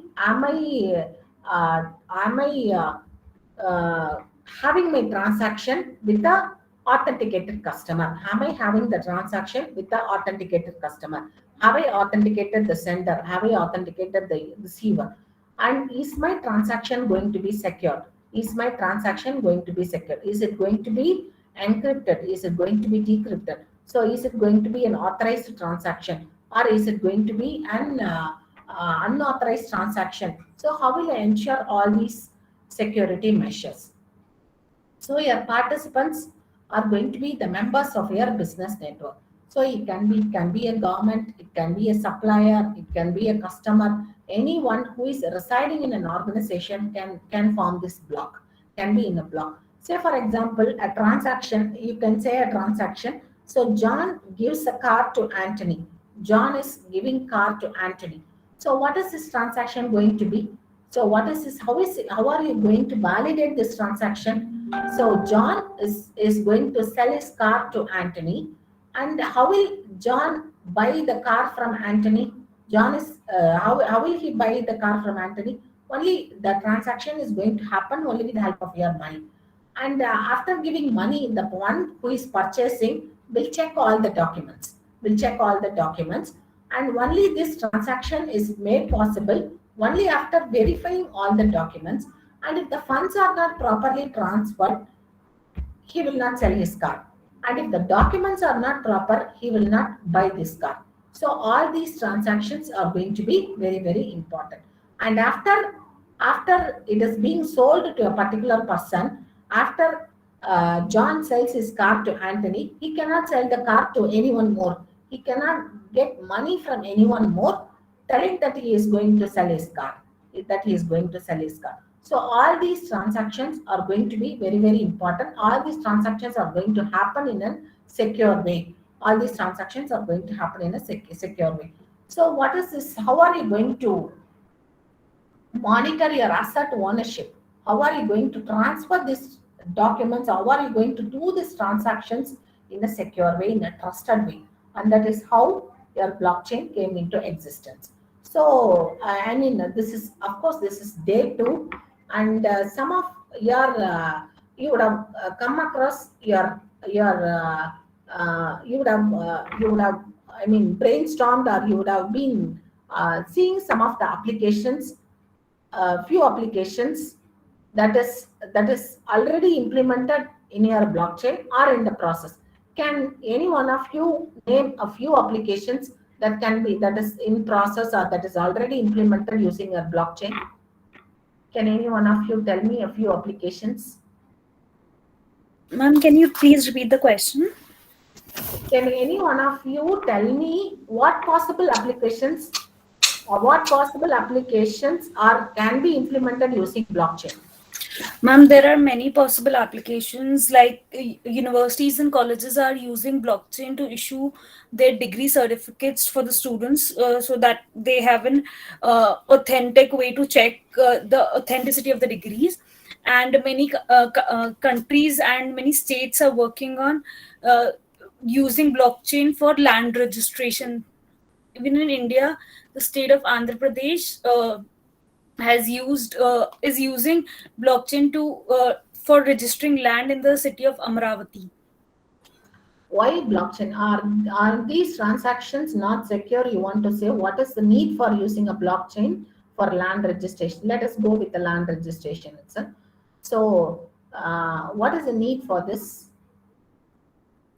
having my transaction with the authenticated customer? Am I having the transaction with the authenticated customer? Have I authenticated the sender? Have I authenticated the receiver? And is my transaction going to be secure? Is my transaction going to be secure? Is it going to be encrypted? Is it going to be decrypted? So is it going to be an authorized transaction, or is it going to be an unauthorized transaction? So how will I ensure all these security measures? So your participants are going to be the members of your business network. So it can be a government, it can be a supplier, it can be a customer. Anyone who is residing in an organization can form this block, can be in a block. Say for example, a transaction, you can say a transaction. So John gives a car to Anthony. John is giving car to Anthony. So what is this transaction going to be? So what is this? How are you going to validate this transaction? So John is going to sell his car to Anthony, And how will John buy the car from Anthony? John is how will he buy the car from Anthony? Only the transaction is going to happen only with the help of your money. And after giving money, the one who is purchasing will check all the documents. Will check all the documents, and only this transaction is made possible only after verifying all the documents. And if the funds are not properly transferred, he will not sell his car. And if the documents are not proper, he will not buy this car. So all these transactions are going to be very, very important. And after it is being sold to a particular person, after John sells his car to Anthony, he cannot sell the car to anyone more. He cannot get money from anyone more, telling that he is going to sell his car. That he is going to sell his car. So all these transactions are going to be very, very important. All these transactions are going to happen in a secure way. All these transactions are going to happen in a secure way. So what is this? How are you going to monitor your asset ownership? How are you going to transfer these documents? How are you going to do these transactions in a secure way, in a trusted way? And that is how your blockchain came into existence. So, I mean, this is, of course, this is day two, and some of your, you would have come across you would have, I mean, brainstormed, or you would have been seeing some of the applications, few applications that is already implemented in your blockchain or in the process. Can any one of you name a few applications that is in process or that is already implemented using your blockchain? Can any one of you tell me a few applications? Ma'am, can you please repeat the question? Can any one of you tell me what possible applications are can be implemented using blockchain? Ma'am, there are many possible applications, like universities and colleges are using blockchain to issue their degree certificates for the students, so that they have an authentic way to check the authenticity of the degrees. And many countries and many states are working on using blockchain for land registration. Even in India, the state of Andhra Pradesh is using blockchain to for registering land in the city of Amravati. Why blockchain? Are these transactions not secure? You want to say, what is the need for using a blockchain for land registration? Let us go with the land registration itself. So, what is the need for this?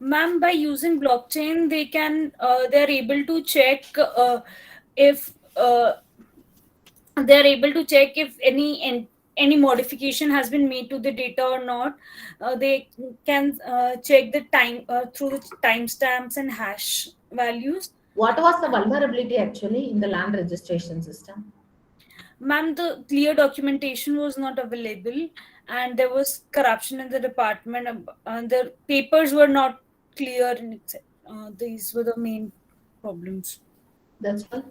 Ma'am, by using blockchain, they're able to check if they're able to check if any modification has been made to the data or not. They can check the time through the timestamps and hash values. What was the vulnerability actually in the land registration system? Ma'am, the clear documentation was not available, and there was corruption in the department. The papers were not clear, and these were the main problems. That's all.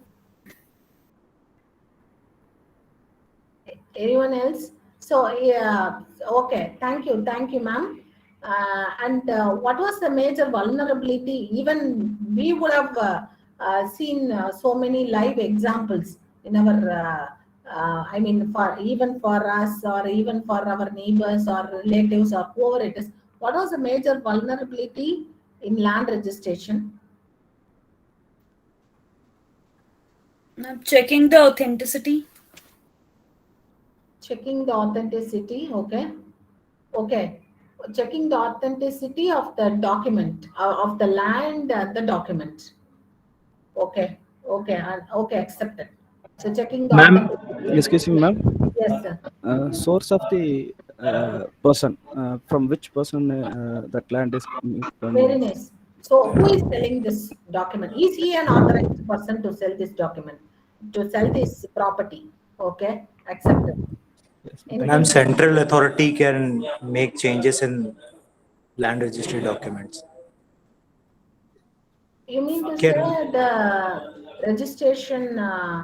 Anyone else? So, yeah, okay. Thank you, ma'am. And what was the major vulnerability? Even we would have seen so many live examples in our, I mean, for even for us or even for our neighbors or relatives or whoever it is. What was the major vulnerability in land registration? Checking the authenticity. Checking the authenticity, okay. Okay, checking the authenticity of the document, of the land, the document. Okay, okay, accepted. So checking the Ma'am, authenticity. excuse me, ma'am. Yes, sir. Source of the person, from which person that land is coming Very from. nice. So who is selling this document? Is he an authorized person to sell this document, to sell this property? Okay, accepted. Yes, Ma'am, Anything? central authority can make changes in land registry documents. You mean to say Can the registration, I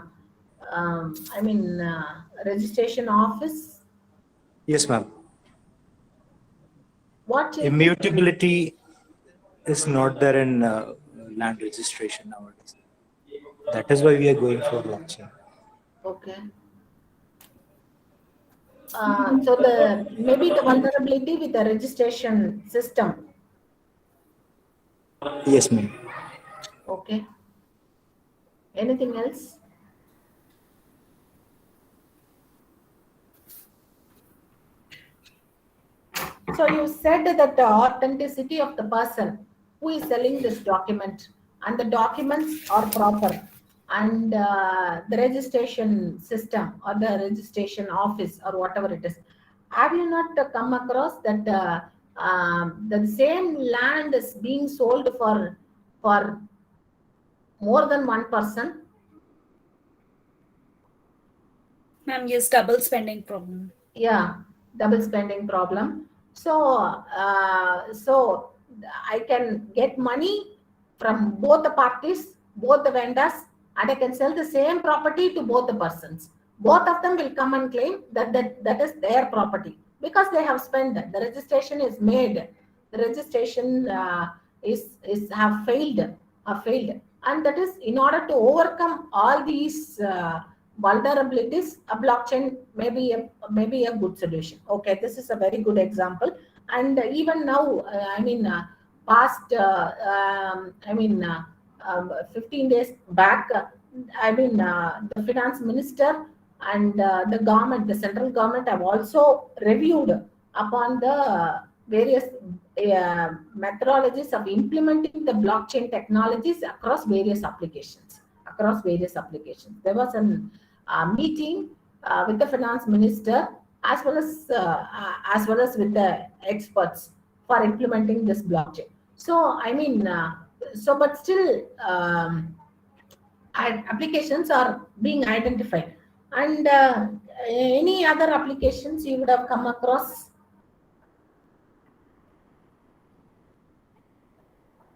mean, registration office? yes, ma'am. What changes? Immutability is not there in land registration nowadays. That is why we are going for blockchain. Okay. So the maybe the vulnerability with the registration system. Yes, ma'am. Okay. Anything else? So you said that the authenticity of the person who is selling this document and the documents are proper and the registration system or the registration office or whatever it is. Have you not come across that the same land is being sold for more than one person? Ma'am, yes, double spending problem. Yeah, double spending problem. So so I can get money from both the parties, both the vendors, and I can sell the same property to both the persons. Both of them will come and claim that is their property because they have spent. The registration is made, the registration is have failed, and that is in order to overcome all these vulnerabilities, a blockchain may be a good solution. Okay, this is a very good example. And even now, past, 15 days back, the finance minister and the government, the central government, have also reviewed upon the various methodologies of implementing the blockchain technologies across various applications. There was an meeting with the finance minister as well as with the experts for implementing this blockchain. So but still applications are being identified. And any other applications you would have come across?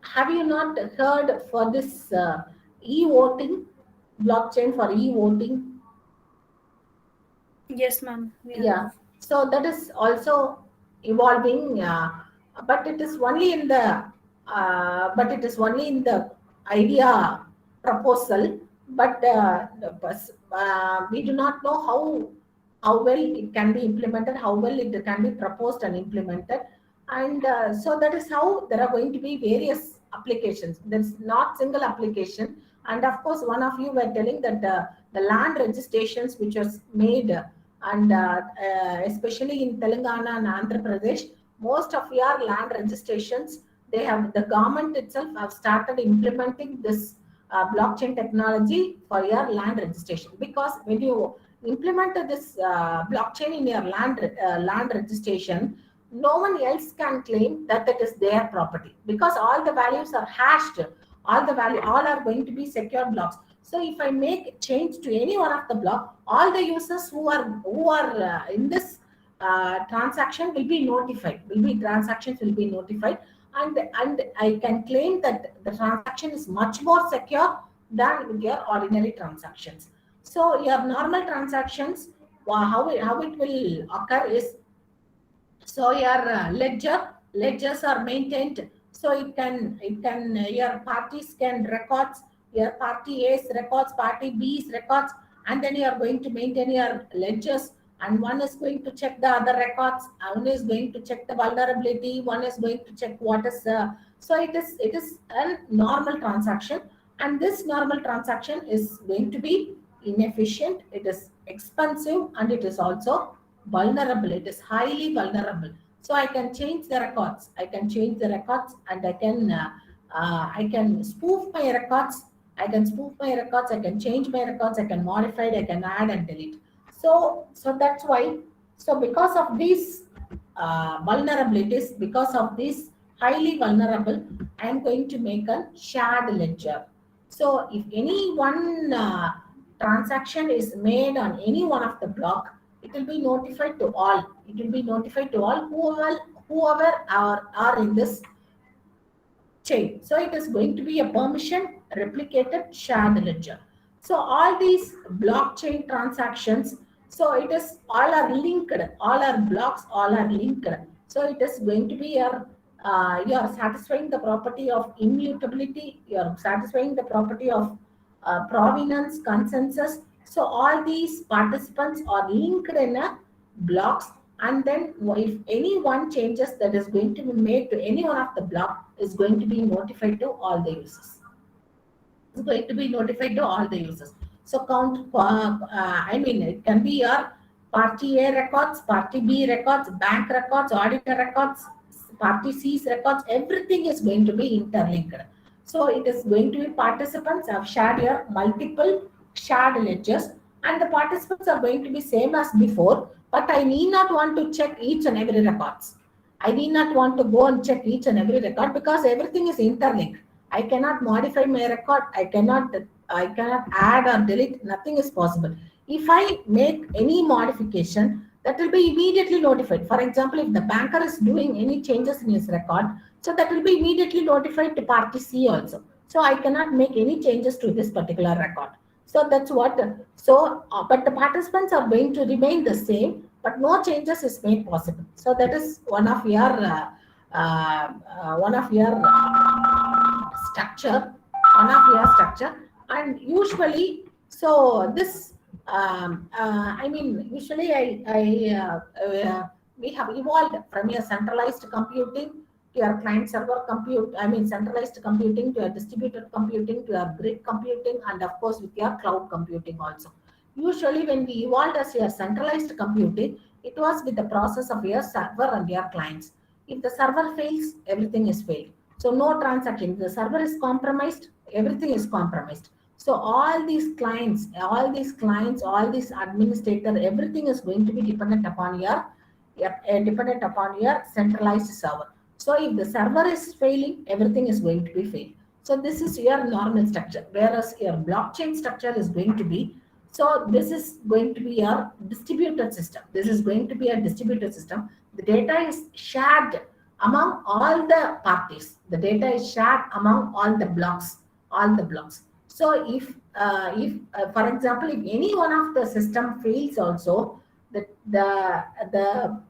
Have you not heard for this e-voting, blockchain for e-voting? Yes, ma'am. Yeah, so that is also evolving, but it is only in the idea proposal. But we do not know how well it can be implemented, how well it can be proposed and implemented. And so that is how there are going to be various applications. There's not single application. And of course, one of you were telling that the land registrations which was made and especially in Telangana and Andhra Pradesh, most of your land registrations, the government itself have started implementing this blockchain technology for your land registration. Because when you implement this blockchain in your land registration, no one else can claim that it is their property because all the values are hashed, all are going to be secure blocks. So if I make change to any one of the block, all the users who are in this transaction will be notified. Transactions will be notified, and I can claim that the transaction is much more secure than your ordinary transactions. So your normal transactions, how it will occur is, so your ledgers are maintained. So your parties can records, your party A's records, party B's records, and then you are going to maintain your ledgers. And one is going to check the other records. One is going to check the vulnerability. One is going to check what is. So it is a normal transaction, and this normal transaction is going to be inefficient. It is expensive, and it is also vulnerable. It is highly vulnerable. So I can change the records. And I can spoof my records. I can change my records. I can modify it. I can add and delete. So that's why. So because of these vulnerabilities, because of this highly vulnerable, I am going to make a shared ledger. So if any one transaction is made on any one of the block, it will be notified to all. Whoever are in this chain. So it is going to be a permission replicated shared ledger. So all these blockchain transactions, so it is all are linked, all are blocks, all are linked. So it is going to be a you are satisfying the property of immutability, you are satisfying the property of provenance, consensus. So all these participants are linked in a blocks, and then if any one changes that is going to be made to any one of the block is going to be notified to all the users. It's going to be notified to all the users. So I mean, it can be your party A records, party B records, bank records, auditor records, party C's records, everything is going to be interlinked. So it is going to be participants have shared your multiple shared ledgers, and the participants are going to be same as before, but I need not want to check each and every records. I need not want to go and check each and every record because everything is interlinked. I cannot modify my record. I cannot add or delete. Nothing is possible. If I make any modification, that will be immediately notified. For example, if the banker is doing any changes in his record, so that will be immediately notified to party C also. So I cannot make any changes to this particular record. So that's what. But the participants are going to remain the same, but no changes is made possible. So that is one of your structure, one of your structure. And usually, so this I mean, usually we have evolved from a centralized computing to your client server compute, I mean centralized computing to a distributed computing to a grid computing, and of course with your cloud computing also. Usually when we evolved as a centralized computing, it was with the process of your server and your clients. If the server fails, everything is failed. So no transaction. The server is compromised, everything is compromised. So all these clients, all these administrator, everything is going to be dependent upon your centralized server. So if the server is failing, everything is going to be failed. So this is your normal structure, whereas your blockchain structure is going to be, so this is going to be your distributed system. This is going to be a distributed system. The data is shared among all the parties. The data is shared among all the blocks. So if for example, if any one of the system fails also, the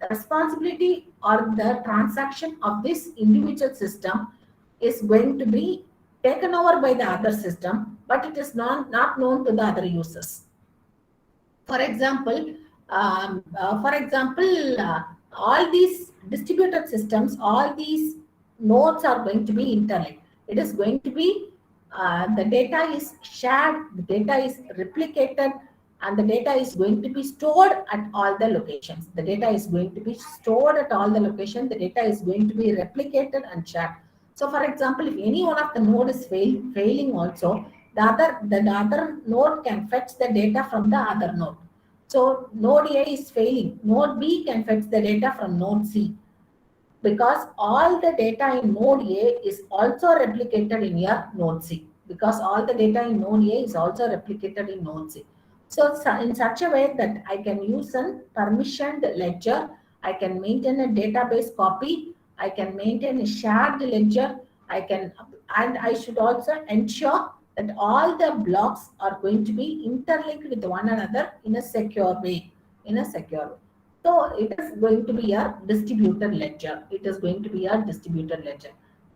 responsibility or the transaction of this individual system is going to be taken over by the other system, but it is not known to the other users. For example, all these distributed systems, all these nodes are going to be interlinked. It is going to be the data is shared, the data is replicated, and the data is going to be stored at all the locations. The data is going to be stored at all the locations. The data is going to be replicated and shared. So, for example, if any one of the node is failing also, the other node can fetch the data from the other node. So node A is failing, node B can fetch the data from node C, because all the data in node A is also replicated in your node C, because all the data in node A is also replicated in node C. So in such a way that I can use a permissioned ledger, I can maintain a database copy, I can maintain a shared ledger, and I should also ensure that all the blocks are going to be interlinked with one another in a secure way. So it is going to be a distributed ledger.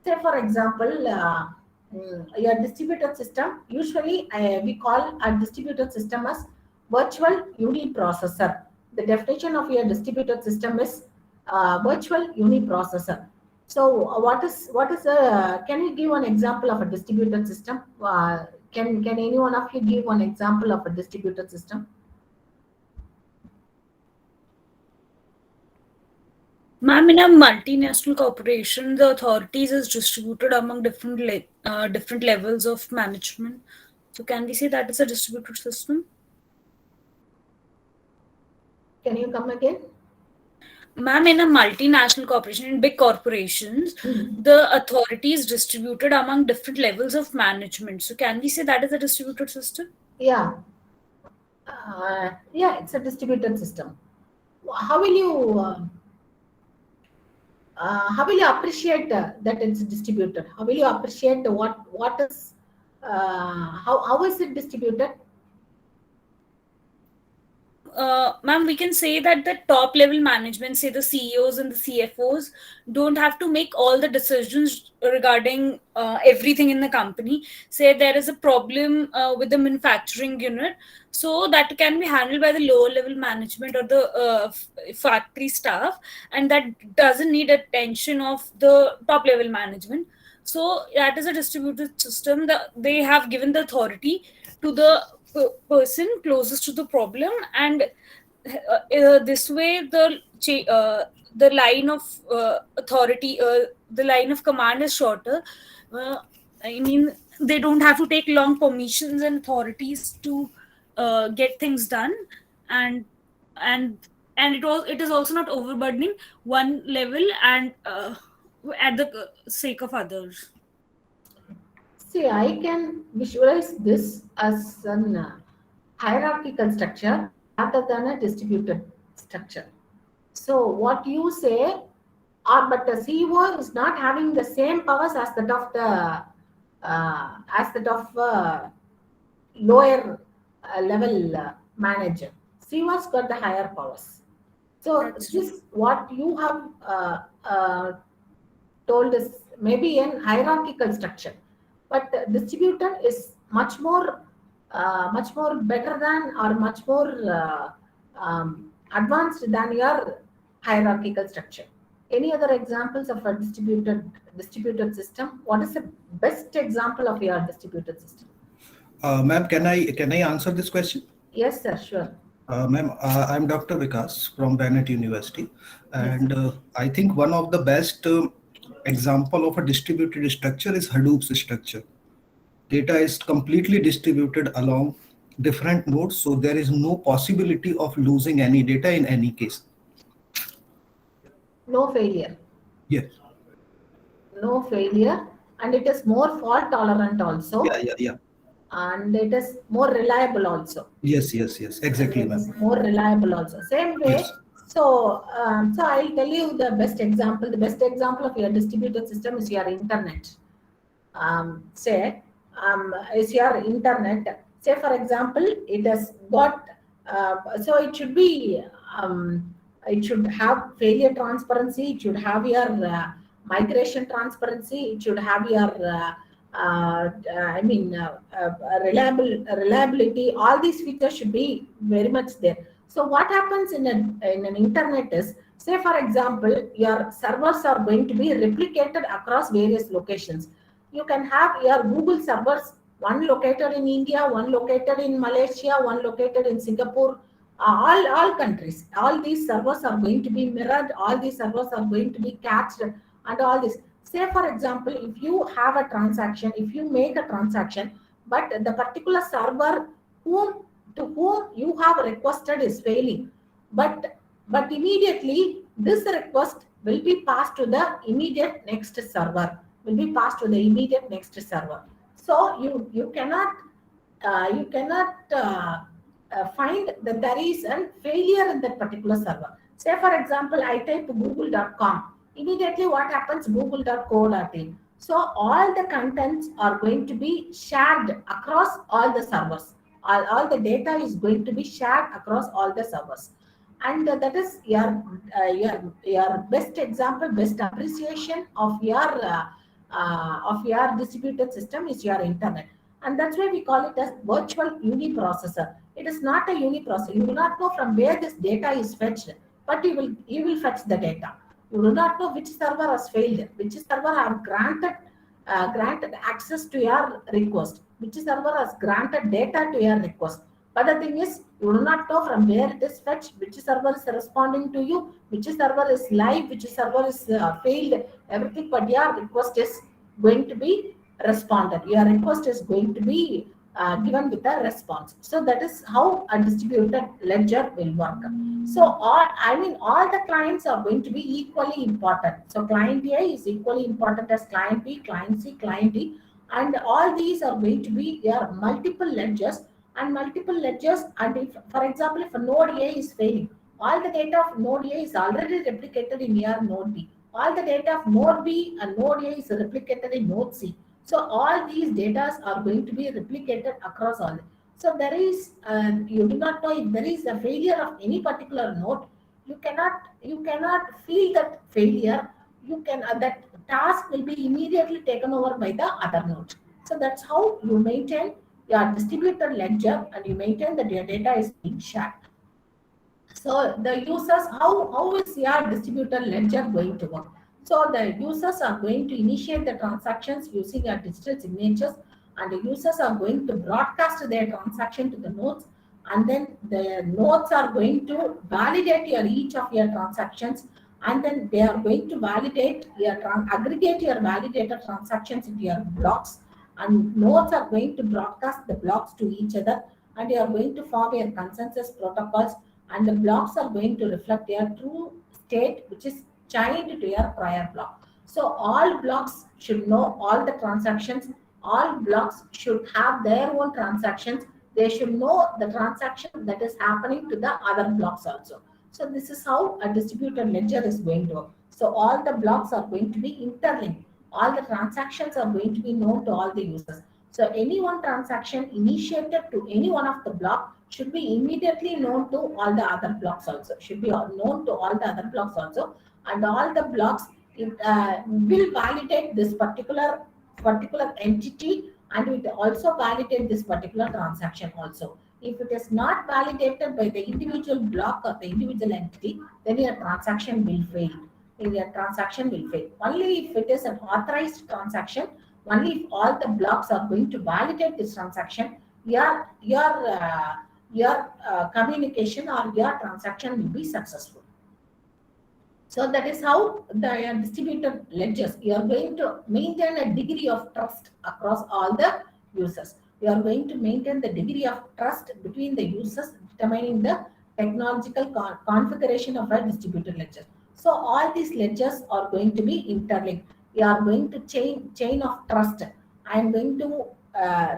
Say for example, your distributed system, usually we call a distributed system as virtual uniprocessor. The definition of your distributed system is virtual uniprocessor. So can you give an example of a distributed system? Can any one of you give one example of a distributed system? Ma'am, in a multinational corporation, the authorities is distributed among different levels of management. So can we say that is a distributed system? Can you come again? Ma'am, in a multinational corporation, in big corporations, the authority is distributed among different levels of management. So can we say that is a distributed system? Yeah. Yeah, it's a distributed system. How will you appreciate that it's distributed? How will you appreciate what is how is it distributed? ma'am, we can say that the top level management, say the CEOs and the CFOs, don't have to make all the decisions regarding everything in the company. Say there is a problem with the manufacturing unit, so that can be handled by the lower level management or the factory staff, and that doesn't need attention of the top level management. So that is a distributed system that they have given the authority to the person closest to the problem, and this way the line of authority, the line of command is shorter. uh, I mean, they don't have to take long permissions and authorities to get things done, and and it is also not overburdening one level and at the sake of others. See, I can visualize this as an hierarchical structure rather than a distributed structure. So, what you say, but the CEO is not having the same powers as that of the lower level manager. CEO's got the higher powers. So, That's this what you have told is maybe an hierarchical structure, but distributed is much more better than or much more advanced than your hierarchical structure. Any other examples of a distributed system? What is the best example of your distributed system? Ma'am, can I answer this question? Yes, sir, sure. Ma'am, I'm Dr. Vikas from Bennett University, Yes. and I think one of the best example of a distributed structure is Hadoop's structure. Data is completely distributed along different nodes, so there is no possibility of losing any data in any case. No failure. Yes. No failure, and it is more fault tolerant also. Yeah. And it is more reliable also. Yes. Exactly, It's ma'am. more reliable also. Same way. Yes. So, so I'll tell you the best example. The best example of your distributed system is your internet. Say, is your internet. Say, for example, it has got. So it should be. It should have failure transparency. It should have your migration transparency. It should have your reliability. All these features should be very much there. So what happens in an internet is, say for example, your servers are going to be replicated across various locations. You can have your Google servers, one located in India, one located in Malaysia, one located in Singapore, all countries. All these servers are going to be mirrored. All these servers are going to be cached, and all this. Say for example, if you have a transaction, if you make a transaction, but the particular server whom you have requested is failing, but immediately this request will be passed to the immediate next server, so you cannot find that there is a failure in that particular server. Say for example, I type google.com. Immediately what happens? Google.co.in. So all the contents are going to be shared across all the servers. All the data is going to be shared across all the servers. And that is your best example, best appreciation of your distributed system is your internet. And that's why we call it as virtual uniprocessor. It is not a uniprocessor. You do not know from where this data is fetched, but you will fetch the data. You do not know which server has failed, which server have granted access to your request, which server has granted data to your request. But the thing is, you do not know from where it is fetched, which server is responding to you, which server is live, which server is failed, everything. But your request is going to be responded. Your request is going to be given with a response. So that is how a distributed ledger will work. So all the clients are going to be equally important. So client A is equally important as client B, client C, client D, and all these are going to be there multiple ledgers. And if, for example, if a node A is failing, all the data of node A is already replicated in your node B. All the data of node B and node A is replicated in node C. So all these data are going to be replicated across all. So there is, you do not know if there is a failure of any particular node. You cannot feel that failure. That task will be immediately taken over by the other node. So that's how you maintain your distributed ledger, and you maintain that your data is being shared. So the users, how is your distributed ledger going to work? So the users are going to initiate the transactions using your digital signatures, and the users are going to broadcast their transaction to the nodes, and then the nodes are going to validate each of your transactions, and then they are going to validate aggregate your validated transactions into your blocks, and nodes are going to broadcast the blocks to each other, and you are going to form your consensus protocols, and the blocks are going to reflect their true state, which is chained to your prior block. So all blocks should know all the transactions. All blocks should have their own transactions. They should know the transaction that is happening to the other blocks also. So this is how a distributed ledger is going to work. So all the blocks are going to be interlinked. All the transactions are going to be known to all the users. So any one transaction initiated to any one of the block should be immediately known to all the other blocks also. Should be known to all the other blocks also, and all the blocks will validate this particular entity, and it also validate this particular transaction also. If it is not validated by the individual block or the individual entity, then your transaction will fail. Your transaction will fail. Only if it is an authorized transaction, only if all the blocks are going to validate this transaction, your communication or your transaction will be successful. So that is how the distributed ledgers, you are going to maintain a degree of trust across all the users. You are going to maintain the degree of trust between the users, determining the technological configuration of a distributed ledger. So all these ledgers are going to be interlinked. You are going to chain of trust. I am going to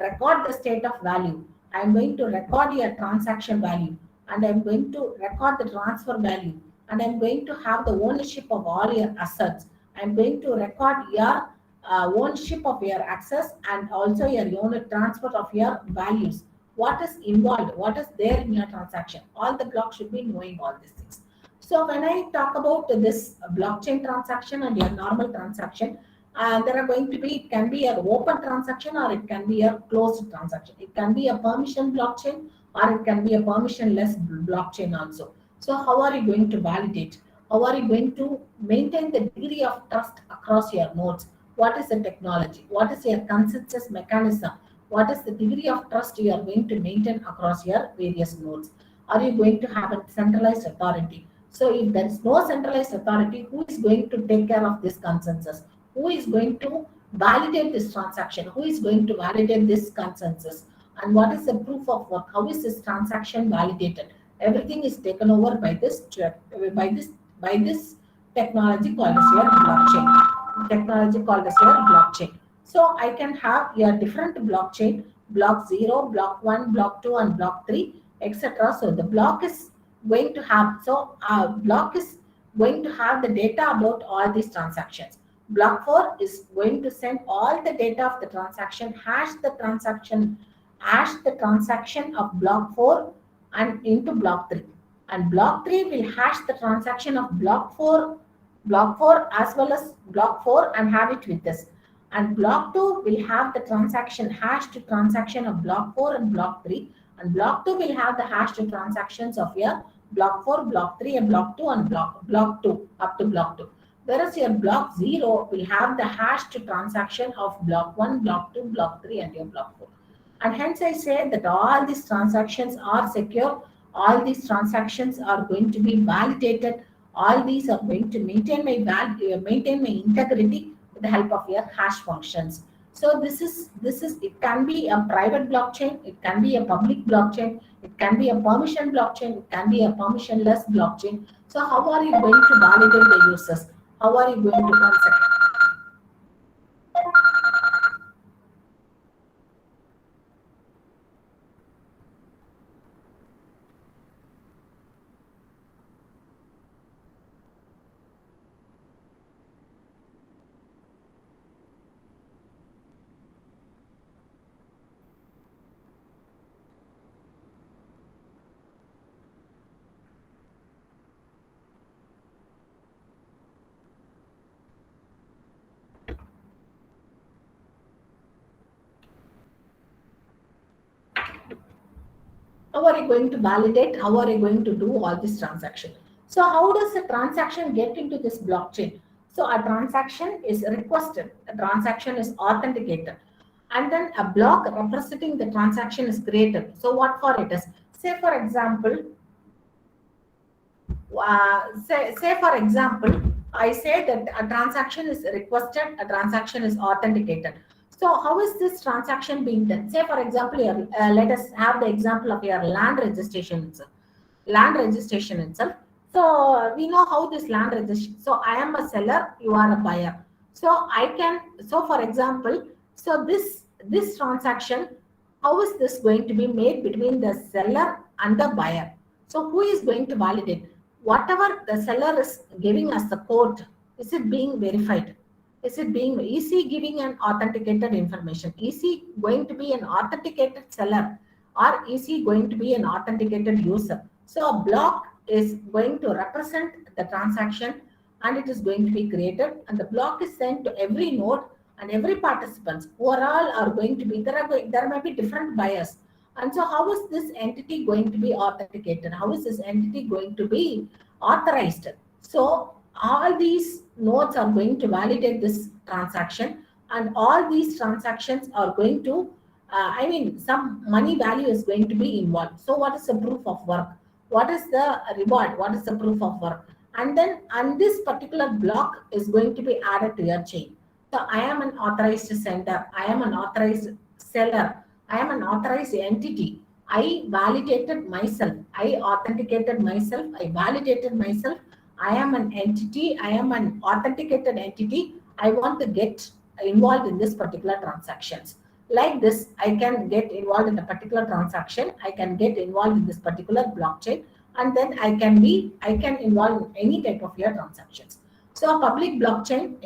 record the state of value. I am going to record your transaction value, and I am going to record the transfer value, and I'm going to have the ownership of all your assets. I'm going to record your ownership of your access, and also your unit transfer of your values. What is involved? What is there in your transaction? All the blocks should be knowing all these things. So when I talk about this blockchain transaction and your normal transaction, there are going to be, it can be an open transaction or it can be a closed transaction. It can be a permission blockchain or it can be a permissionless blockchain also. So how are you going to validate? How are you going to maintain the degree of trust across your nodes? What is the technology? What is your consensus mechanism? What is the degree of trust you are going to maintain across your various nodes? Are you going to have a centralized authority? So if there is no centralized authority, who is going to take care of this consensus? Who is going to validate this transaction? Who is going to validate this consensus? And what is the proof of work? How is this transaction validated? Everything is taken over by this technology called as your blockchain. Technology called as your blockchain. So I can have your different blockchain, block 0, block 1, block 2, and block 3, etc. So the block is going to have, so block is going to have the data about all these transactions. Block 4 is going to send all the data of the transaction, hash the transaction of block 4 and into block 3. And block 3 will hash the transaction of block 4 as well as block 4 and have it with this. And block 2 will have the transaction hash to transaction of block 4 and block 3. And block 2 will have the hash to transactions of your block 4, block 3, and block 2 and block 2 up to block 2. Whereas your block 0 will have the hash to transaction of block 1, block 2, block 3, and your block 4. And hence I say that all these transactions are secure, all these transactions are going to be validated, all these are going to maintain maintain my integrity with the help of your hash functions. So this is it can be a private blockchain, it can be a public blockchain, it can be a permission blockchain, it can be a permissionless blockchain. So how are you going to validate the users? How are you going to, one second. How are you going to validate? How are you going to do all this transaction? So how does a transaction get into this blockchain? So a transaction is requested, a transaction is authenticated, and then a block representing the transaction is created. So what for it is? Say for example, say for example, I say that a transaction is requested, a transaction is authenticated. So how is this transaction being done? Say for example, let us have the example of your land registration itself. Land registration itself. So we know how this land registration. So I am a seller, you are a buyer. So I can. So for example, so this transaction, how is this going to be made between the seller and the buyer? So who is going to validate? Whatever the seller is giving us the code, is it being verified? Is he giving an authenticated information? Is he going to be an authenticated seller, or is he going to be an authenticated user? So a block is going to represent the transaction, and it is going to be created, and the block is sent to every node and every participants who are going to be there may be different buyers. And so how is this entity going to be authenticated? How is this entity going to be authorized? So all these nodes are going to validate this transaction, and all these transactions are going to, some money value is going to be involved. So what is the proof of work? What is the reward? What is the proof of work? And this particular block is going to be added to your chain. So I am an authorized sender. I am an authorized seller. I am an authorized entity. I validated myself. I authenticated myself. I validated myself. I am an entity. I am an authenticated entity. I want to get involved in this particular transactions. Like this, I can get involved in a particular transaction. I can get involved in this particular blockchain, and then I can involve in any type of your transactions. So a public blockchain,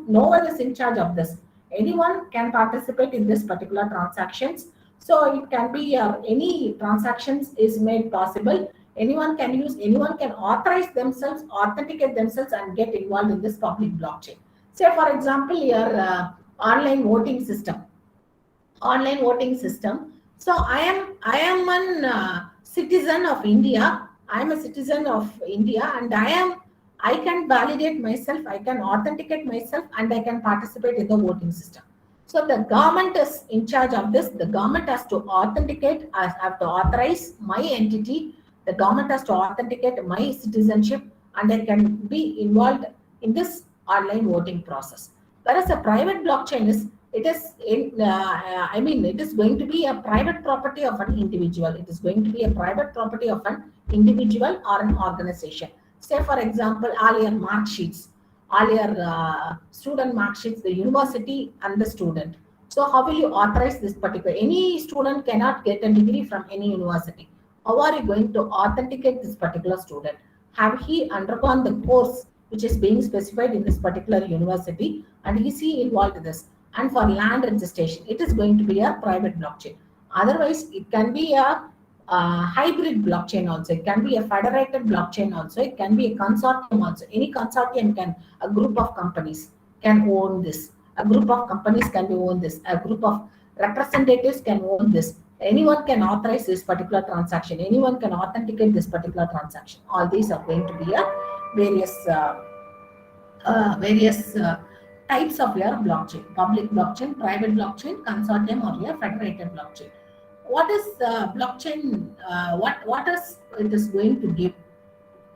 no one is in charge of this. Anyone can participate in this particular transactions. So it can be any transactions is made possible. Anyone can authorize themselves, authenticate themselves, and get involved in this public blockchain. Say for example, your online voting system. So I am an citizen of India. I am a citizen of India, and I can validate myself, I can authenticate myself, and I can participate in the voting system. So the government is in charge of this. The government has to authenticate, have to authorize my entity. The government has to authenticate my citizenship, and I can be involved in this online voting process. Whereas a private blockchain is, it is going to be a private property of an individual. It is going to be a private property of an individual or an organization. Say for example, all your mark sheets, all your student mark sheets, the university and the student. So how will you authorize this particular? Any student cannot get a degree from any university. How are you going to authenticate this particular student? Have he undergone the course which is being specified in this particular university, and is he involved in this? And for land registration, it is going to be a private blockchain. Otherwise, it can be a hybrid blockchain also. It can be a federated blockchain also. It can be a consortium also. Any consortium a group of companies can own this. A group of companies can own this. A group of representatives can own this. Anyone can authorize this particular transaction. Anyone can authenticate this particular transaction. All these are going to be a various types of your blockchain: public blockchain, private blockchain, consortium, or your federated blockchain. What is blockchain? What is it is going to give?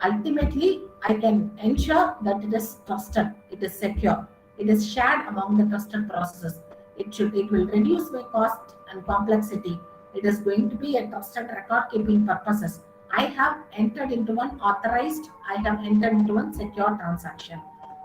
Ultimately, I can ensure that it is trusted, it is secure, it is shared among the trusted processes. It will reduce my cost and complexity. It is going to be a trusted record keeping purposes. I have entered into one authorized, I have entered into one secure transaction.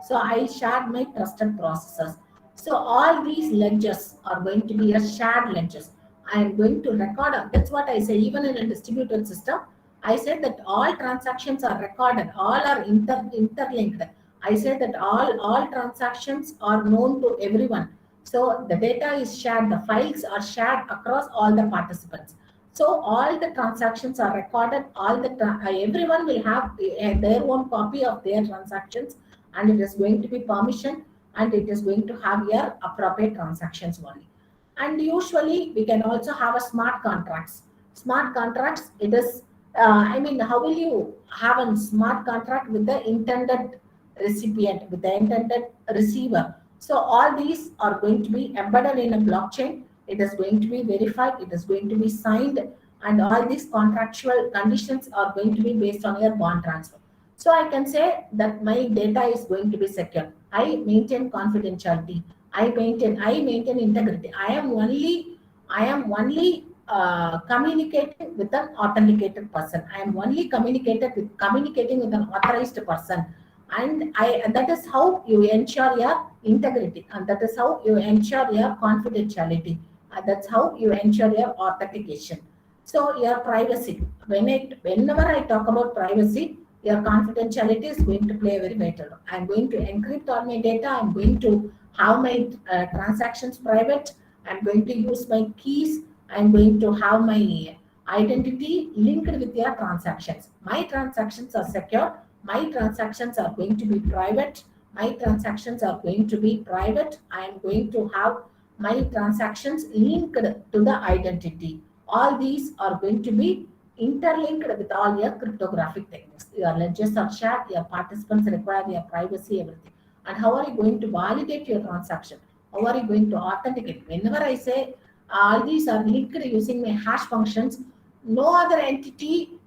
So I shared my trusted processes. So all these ledgers are going to be a shared ledgers. I am going to record. That's what I say. Even in a distributed system, I said that all transactions are recorded. All are interlinked. I said that all transactions are known to everyone. So the data is shared. The files are shared across all the participants. So all the transactions are recorded. Everyone will have their own copy of their transactions, and it is going to be permission, and it is going to have your appropriate transactions only. And usually we can also have a smart contracts. Smart contracts, it is, I mean, how will you have a smart contract with the intended recipient, with the intended receiver? So all these are going to be embedded in a blockchain. It is going to be verified, it is going to be signed, and all these contractual conditions are going to be based on your bond transfer. So I can say that my data is going to be secure. I maintain confidentiality. I maintain integrity. I am only communicating with an authenticated person. I am only communicating with an authorized person, and that is how you ensure your integrity, and that is how you ensure your confidentiality, and that's how you ensure your authentication. So your privacy. Whenever I talk about privacy, your confidentiality is going to play a very vital role. I'm going to encrypt all my data. I'm going to have my transactions private. I'm going to use my keys. I'm going to have my identity linked with your transactions. My transactions are secure. My transactions are going to be private. My transactions are going to be private. I am going to have my transactions linked to the identity. All these are going to be interlinked with all your cryptographic techniques. Your ledgers are shared, your participants require your privacy, everything. And how are you going to validate your transaction? How are you going to authenticate? Whenever I say all these are linked using my hash functions, no other entity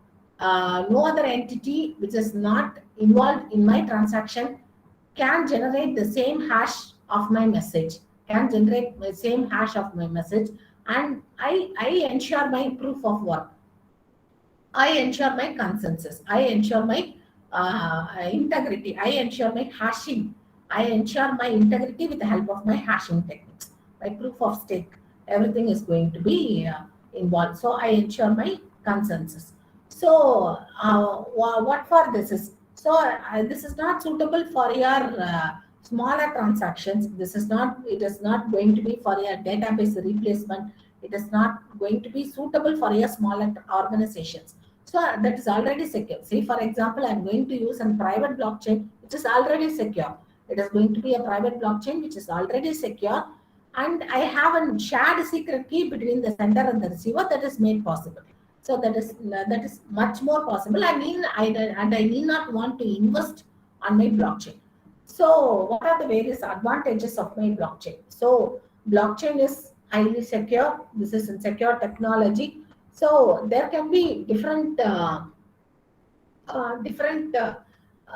which is not involved in my transaction can generate the same hash of my message, can generate the same hash of my message, and I ensure my proof of work. I ensure my consensus. I ensure my integrity. I ensure my hashing. I ensure my integrity with the help of my hashing techniques. My proof of stake, everything is going to be involved. So I ensure my consensus. So what for this is? So this is not suitable for your smaller transactions. This is not. It is not going to be for your database replacement. It is not going to be suitable for your smaller organizations. So that is already secure. See, for example, I'm going to use a private blockchain, which is already secure. It is going to be a private blockchain, which is already secure. And I have a shared secret key between the sender and the receiver that is made possible. So that is much more possible. I need not want to invest on my blockchain. So what are the various advantages of my blockchain? So blockchain is highly secure. This is a secure technology. So there can be different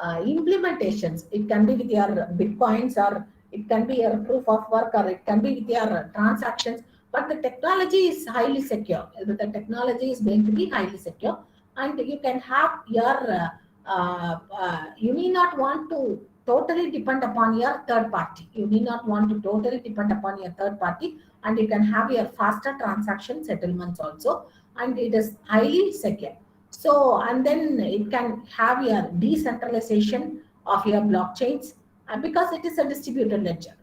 implementations. It can be with your bitcoins, or it can be your proof of work, or it can be with your transactions. But the technology is highly secure. The technology is going to be highly secure, and you can have your. You need not want to totally depend upon your third party. You need not want to totally depend upon your third party, and you can have your faster transaction settlements also, and it is highly secure. So, and then it can have your decentralization of your blockchains, because it is a distributed ledger,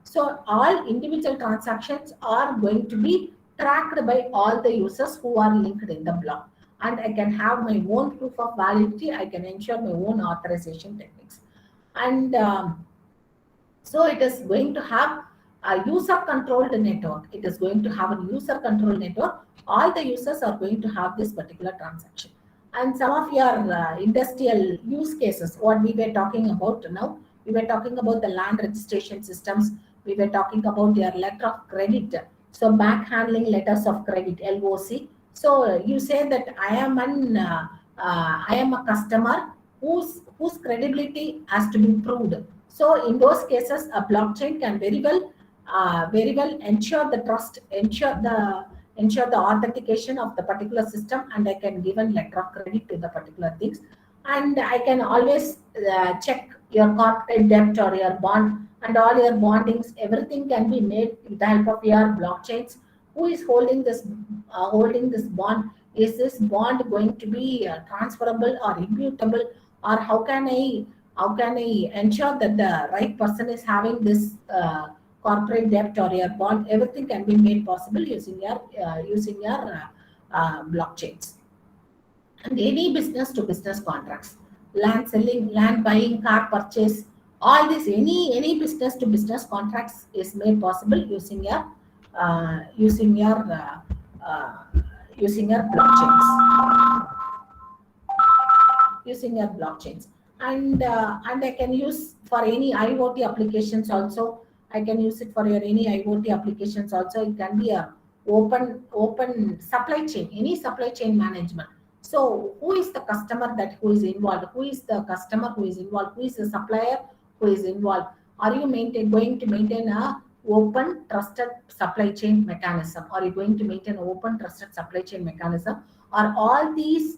So all individual transactions are going to be tracked by all the users who are linked in the block. And I can have my own proof of validity. I can ensure my own authorization techniques. And so it is going to have a user-controlled network. It is going to have a user-controlled network. All the users are going to have this particular transaction. And some of your industrial use cases, what we were talking about now, we were talking about the land registration systems. We were talking about your letter of credit. So back handling letters of credit, LOC. So you say that I am a customer whose credibility has to be proved. So in those cases, a blockchain can very well ensure the trust, ensure the authentication of the particular system, and I can give a letter of credit to the particular things, and I can always check your corporate debt or your bond and all your bondings. Everything can be made with the help of your blockchains. Who is holding this bond? Is this bond going to be transferable or immutable, or how can I ensure that the right person is having this corporate debt or your bond? Everything can be made possible using your blockchains. And any business to business contracts, land selling, land buying, car purchase, all this, any business to business contracts is made possible using your using your blockchains. Using your blockchains, and I can use for any IoT applications also. I can use it for your any IoT applications also. It can be a open supply chain, any supply chain management. So who is the customer that who is involved? Who is the customer who is involved? Who is the supplier who is involved? Are you going to maintain a open trusted supply chain mechanism? Are you going to maintain an open trusted supply chain mechanism? Are all these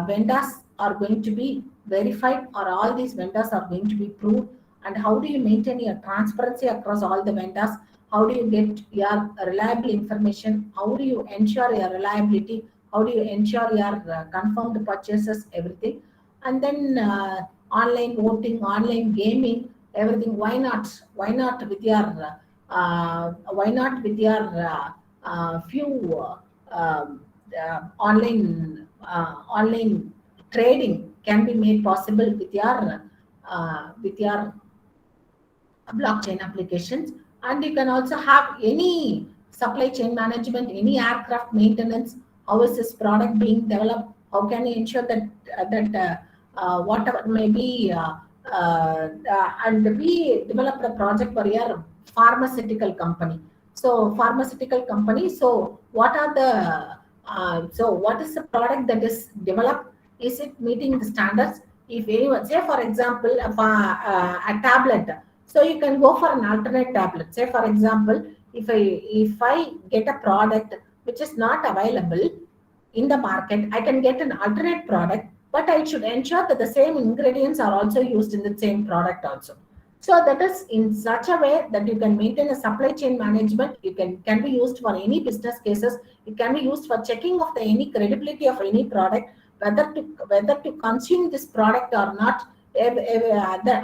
vendors are going to be verified, or all these vendors are going to be proved? And how do you maintain your transparency across all the vendors? How do you get your reliable information? How do you ensure your reliability? How do you ensure your confirmed purchases, everything? And then online voting, online gaming, everything. Why not? Why not with your few online trading can be made possible with your blockchain applications. And you can also have any supply chain management, any aircraft maintenance. How is this product being developed? How can you ensure that whatever may be and we developed a project for your pharmaceutical company. So pharmaceutical company, so what are the what is the product that is developed? Is it meeting the standards? If anyone, say for example, a tablet, so you can go for an alternate tablet. Say for example, if I get a product which is not available in the market, I can get an alternate product, but I should ensure that the same ingredients are also used in the same product also. So that is in such a way that you can maintain a supply chain management. You can be used for any business cases. It can be used for checking of the any credibility of any product, whether to consume this product or not.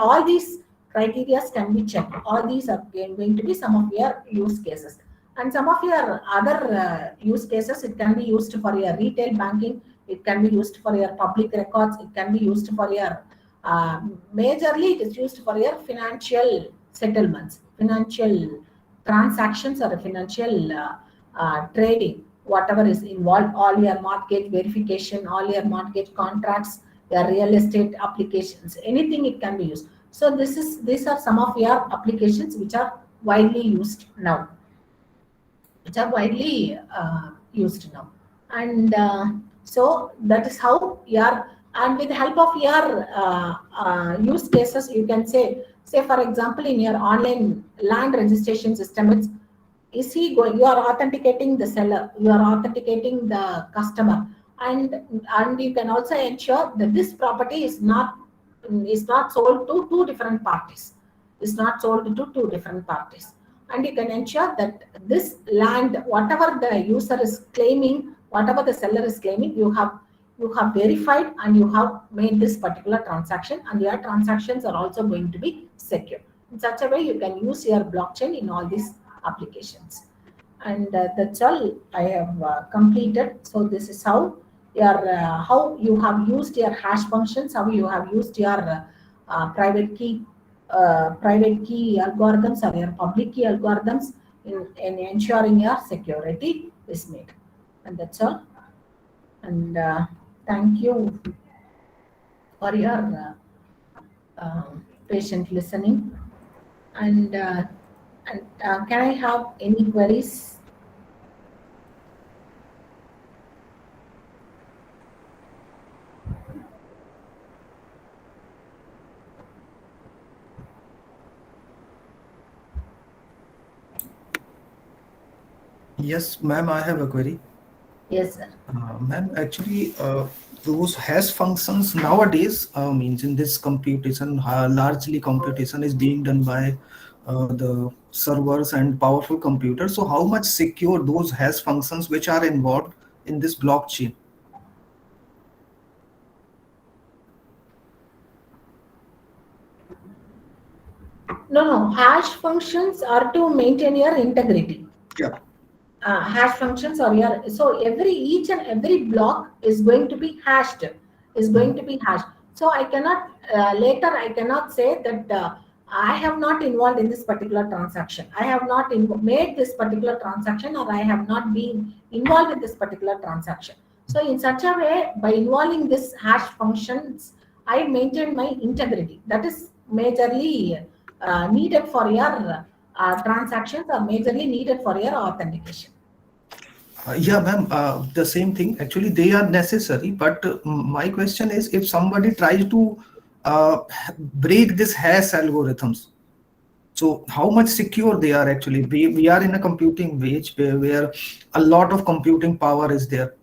All these criteria can be checked. All these are going to be some of your use cases. And some of your other use cases, it can be used for your retail banking. It can be used for your public records. It can be used for your majorly it is used for your financial settlements, financial transactions, or financial trading, whatever is involved. All your mortgage verification, all your mortgage contracts, your real estate applications, anything it can be used. So these are some of your applications which are widely used now. And so that is how your, and with the help of your use cases, you can say for example, in your online land registration system, is he going, you are authenticating the seller, you are authenticating the customer, and you can also ensure that this property is not sold to two different parties. And you can ensure that this land, whatever the user is claiming, whatever the seller is claiming, you have verified and you have made this particular transaction, and your transactions are also going to be secure. In such a way, you can use your blockchain in all these applications. And that's all I have completed. So this is how how you have used your hash functions, how you have used your private key algorithms or your public key algorithms in ensuring your security is made. And that's all. And thank you for your patient listening. And can I have any queries? Yes, ma'am, I have a query. Yes, sir. Ma'am, actually, those hash functions nowadays means in this computation, largely computation is being done by the servers and powerful computers. So how much secure those hash functions which are involved in this blockchain? No. Hash functions are to maintain your integrity. Yeah. Hash functions are your, so each and every block is going to be hashed. So I cannot later I cannot say that I have not involved in this particular transaction. I have not made this particular transaction, or I have not been involved in this particular transaction. So in such a way, by involving this hash functions, I maintain my integrity. That is majorly needed for your transactions, or majorly needed for your authentication. Yeah, ma'am, the same thing. Actually, they are necessary. But my question is, if somebody tries to uh, break this hash algorithms, so how much secure they are actually? We are in a computing age where a lot of computing power is there.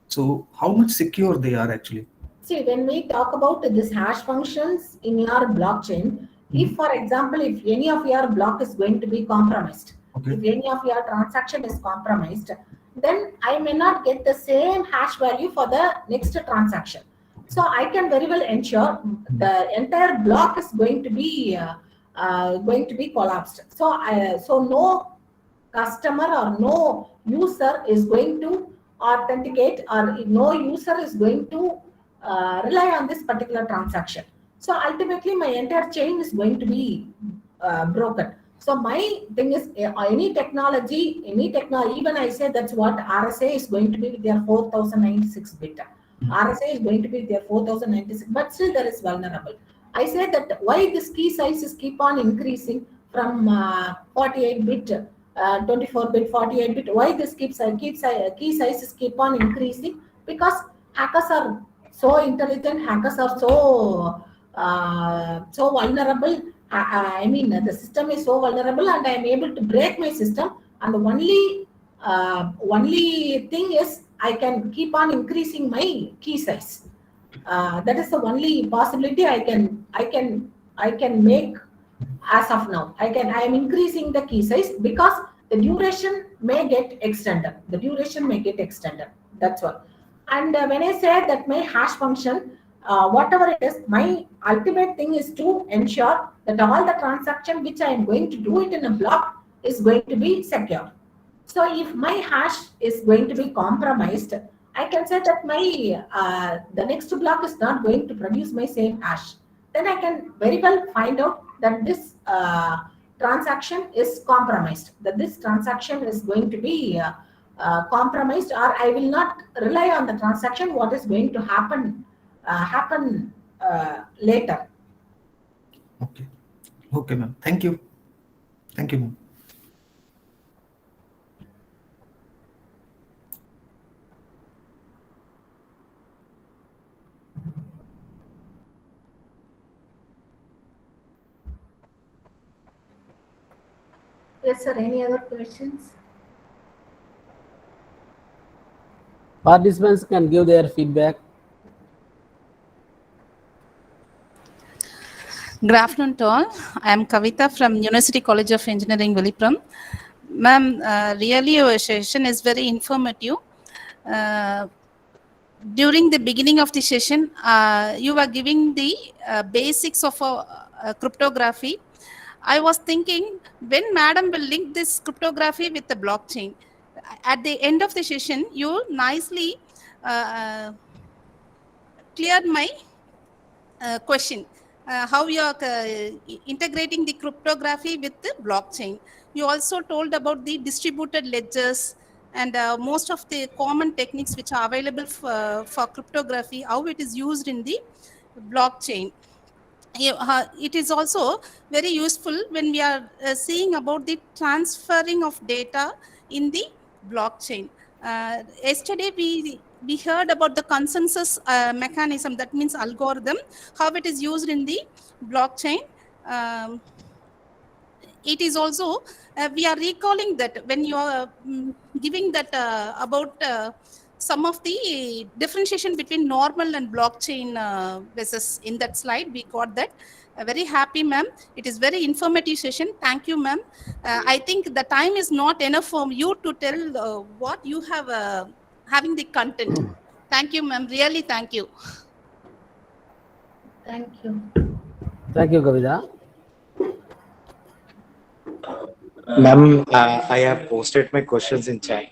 So how much secure they are actually? See, when we talk about this hash functions in your blockchain, if, for example, if any of your block is going to be compromised, Okay. if any of your transaction is compromised, then I may not get the same hash value for the next transaction. So I can very well ensure the entire block is going to be collapsed. So no customer or no user is going to authenticate, or no user is going to rely on this particular transaction. So ultimately my entire chain is going to be broken. So my thing is, any technology, even I say that's what RSA is going to be with their 4096 bit. RSA is going to be their 4096, but still there is vulnerable. I say that why this key sizes keep on increasing from 48 bit, 24 bit, 48 bit. Why this key sizes keep on increasing? Because hackers are so intelligent, hackers are so vulnerable. I mean, the system is so vulnerable, and I am able to break my system. And the only thing is, I can keep on increasing my key size. That is the only possibility I can make as of now. I am increasing the key size because the duration may get extended. That's all. And when I say that my hash function, whatever it is, my ultimate thing is to ensure that all the transaction which I am going to do it in a block is going to be secure. So if my hash is going to be compromised, I can say that my the next block is not going to produce my same hash. Then I can very well find out that this transaction is compromised. That this transaction is going to be compromised, or I will not rely on the transaction. What is going to happen later? Okay. Okay, ma'am. Thank you. Thank you, ma'am. Yes, sir. Any other questions? Participants can give their feedback. Good afternoon to all. I am Kavita from University College of Engineering, Villipuram. Ma'am, really your session is very informative. During the beginning of the session, you were giving the basics of cryptography. I was thinking, when Madam will link this cryptography with the blockchain, at the end of the session, you nicely cleared my question. How you are integrating the cryptography with the blockchain. You also told about the distributed ledgers and most of the common techniques which are available for cryptography, how it is used in the blockchain. It is also very useful when we are seeing about the transferring of data in the blockchain. Yesterday we heard about the consensus mechanism, that means algorithm, how it is used in the blockchain. It is also we are recalling that when you are giving that about some of the differentiation between normal and blockchain versus in that slide, we got that. Very happy, ma'am. It is very informative session. Thank you, ma'am. I think the time is not enough for you to tell what you have having the content. Thank you, ma'am. Really, thank you. Thank you. Thank you, Kavita. Ma'am, I have posted my questions in chat.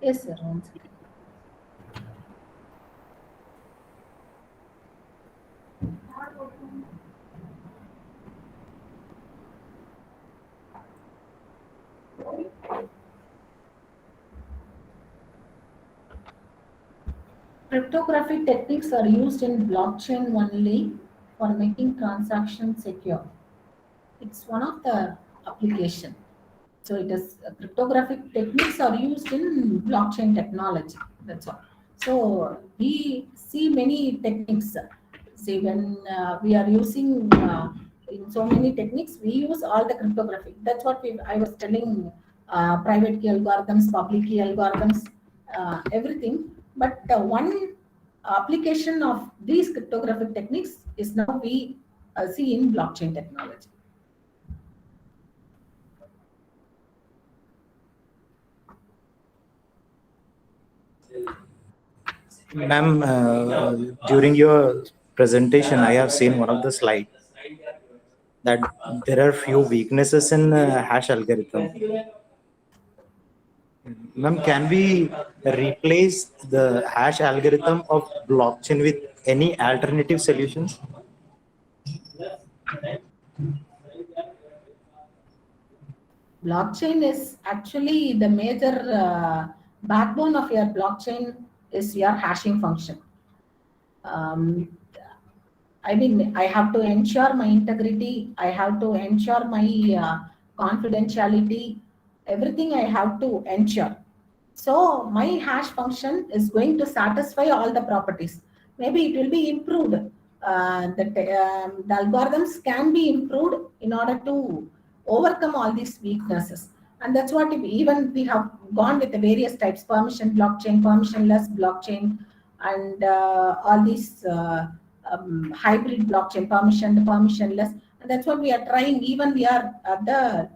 Yes, sir. One second. Cryptography techniques are used in blockchain only for making transactions secure. It's one of the application. So it is cryptographic techniques are used in blockchain technology. That's all. So we see many techniques. See, when we are using in so many techniques, we use all the cryptography. That's what I was telling. Private key algorithms, public key algorithms, everything. But one application of these cryptographic techniques is now we see in blockchain technology. Ma'am, during your presentation, I have seen one of the slides that there are few weaknesses in hash algorithm. Ma'am, can we replace the hash algorithm of blockchain with any alternative solutions? Blockchain is actually the major backbone of your blockchain is your hashing function. Um, I mean, I have to ensure my integrity. I have to ensure my confidentiality. Everything I have to ensure. So my hash function is going to satisfy all the properties. Maybe it will be improved. The algorithms can be improved in order to overcome all these weaknesses. And that's what even we have gone with the various types, permission blockchain, permissionless blockchain, and all these hybrid blockchain, permissionless. And that's what we are trying. Even we are at the,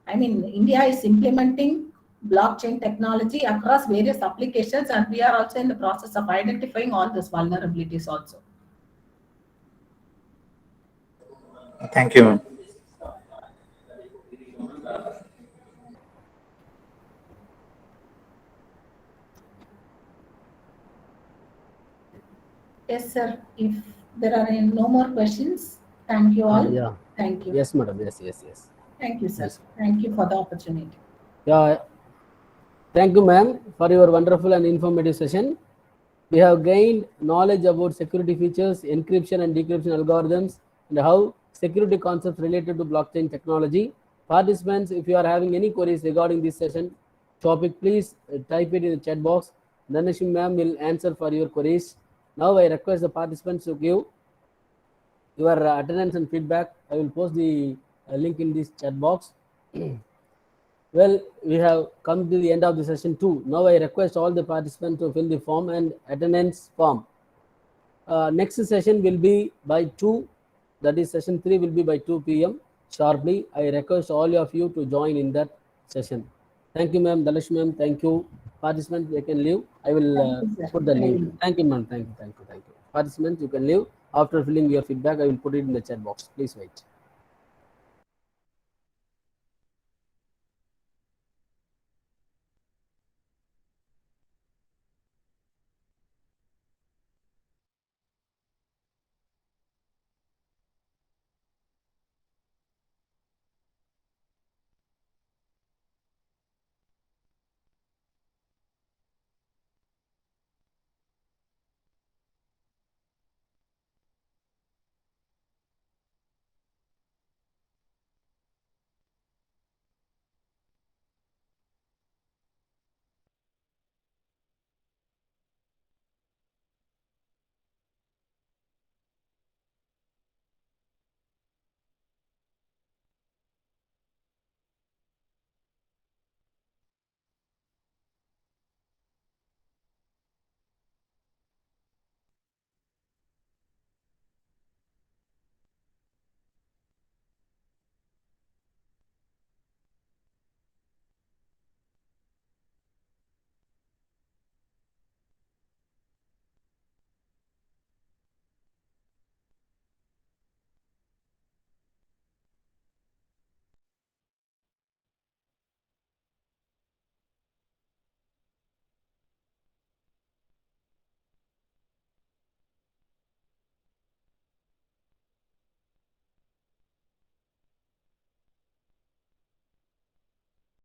India is implementing blockchain technology across various applications, and we are also in the process of identifying all these vulnerabilities also. Thank you, ma'am. Yes, sir. If there are no more questions, thank you all. Yeah. Thank you. Yes, madam. Yes. Thank you, sir. Yes. Thank you for the opportunity. Yeah. Thank you, ma'am, for your wonderful and informative session. We have gained knowledge about security features, encryption and decryption algorithms, and how security concepts related to blockchain technology. Participants, if you are having any queries regarding this session topic, please type it in the chat box. Dhanashri ma'am will answer for your queries. Now I request the participants to give your attendance and feedback. I will post the link in this chat box. Well, we have come to the end of the session 2. Now I request all the participants to fill the form and attendance form. Next session will be by 2, that is session 3 will be by 2 p.m. sharply. I request all of you to join in that session. Thank you, ma'am. Dhanashri ma'am, thank you. Participants, they can leave. I will put the link. Thank you, ma'am. Thank you. Participants, you can leave. After filling your feedback, I will put it in the chat box. Please wait.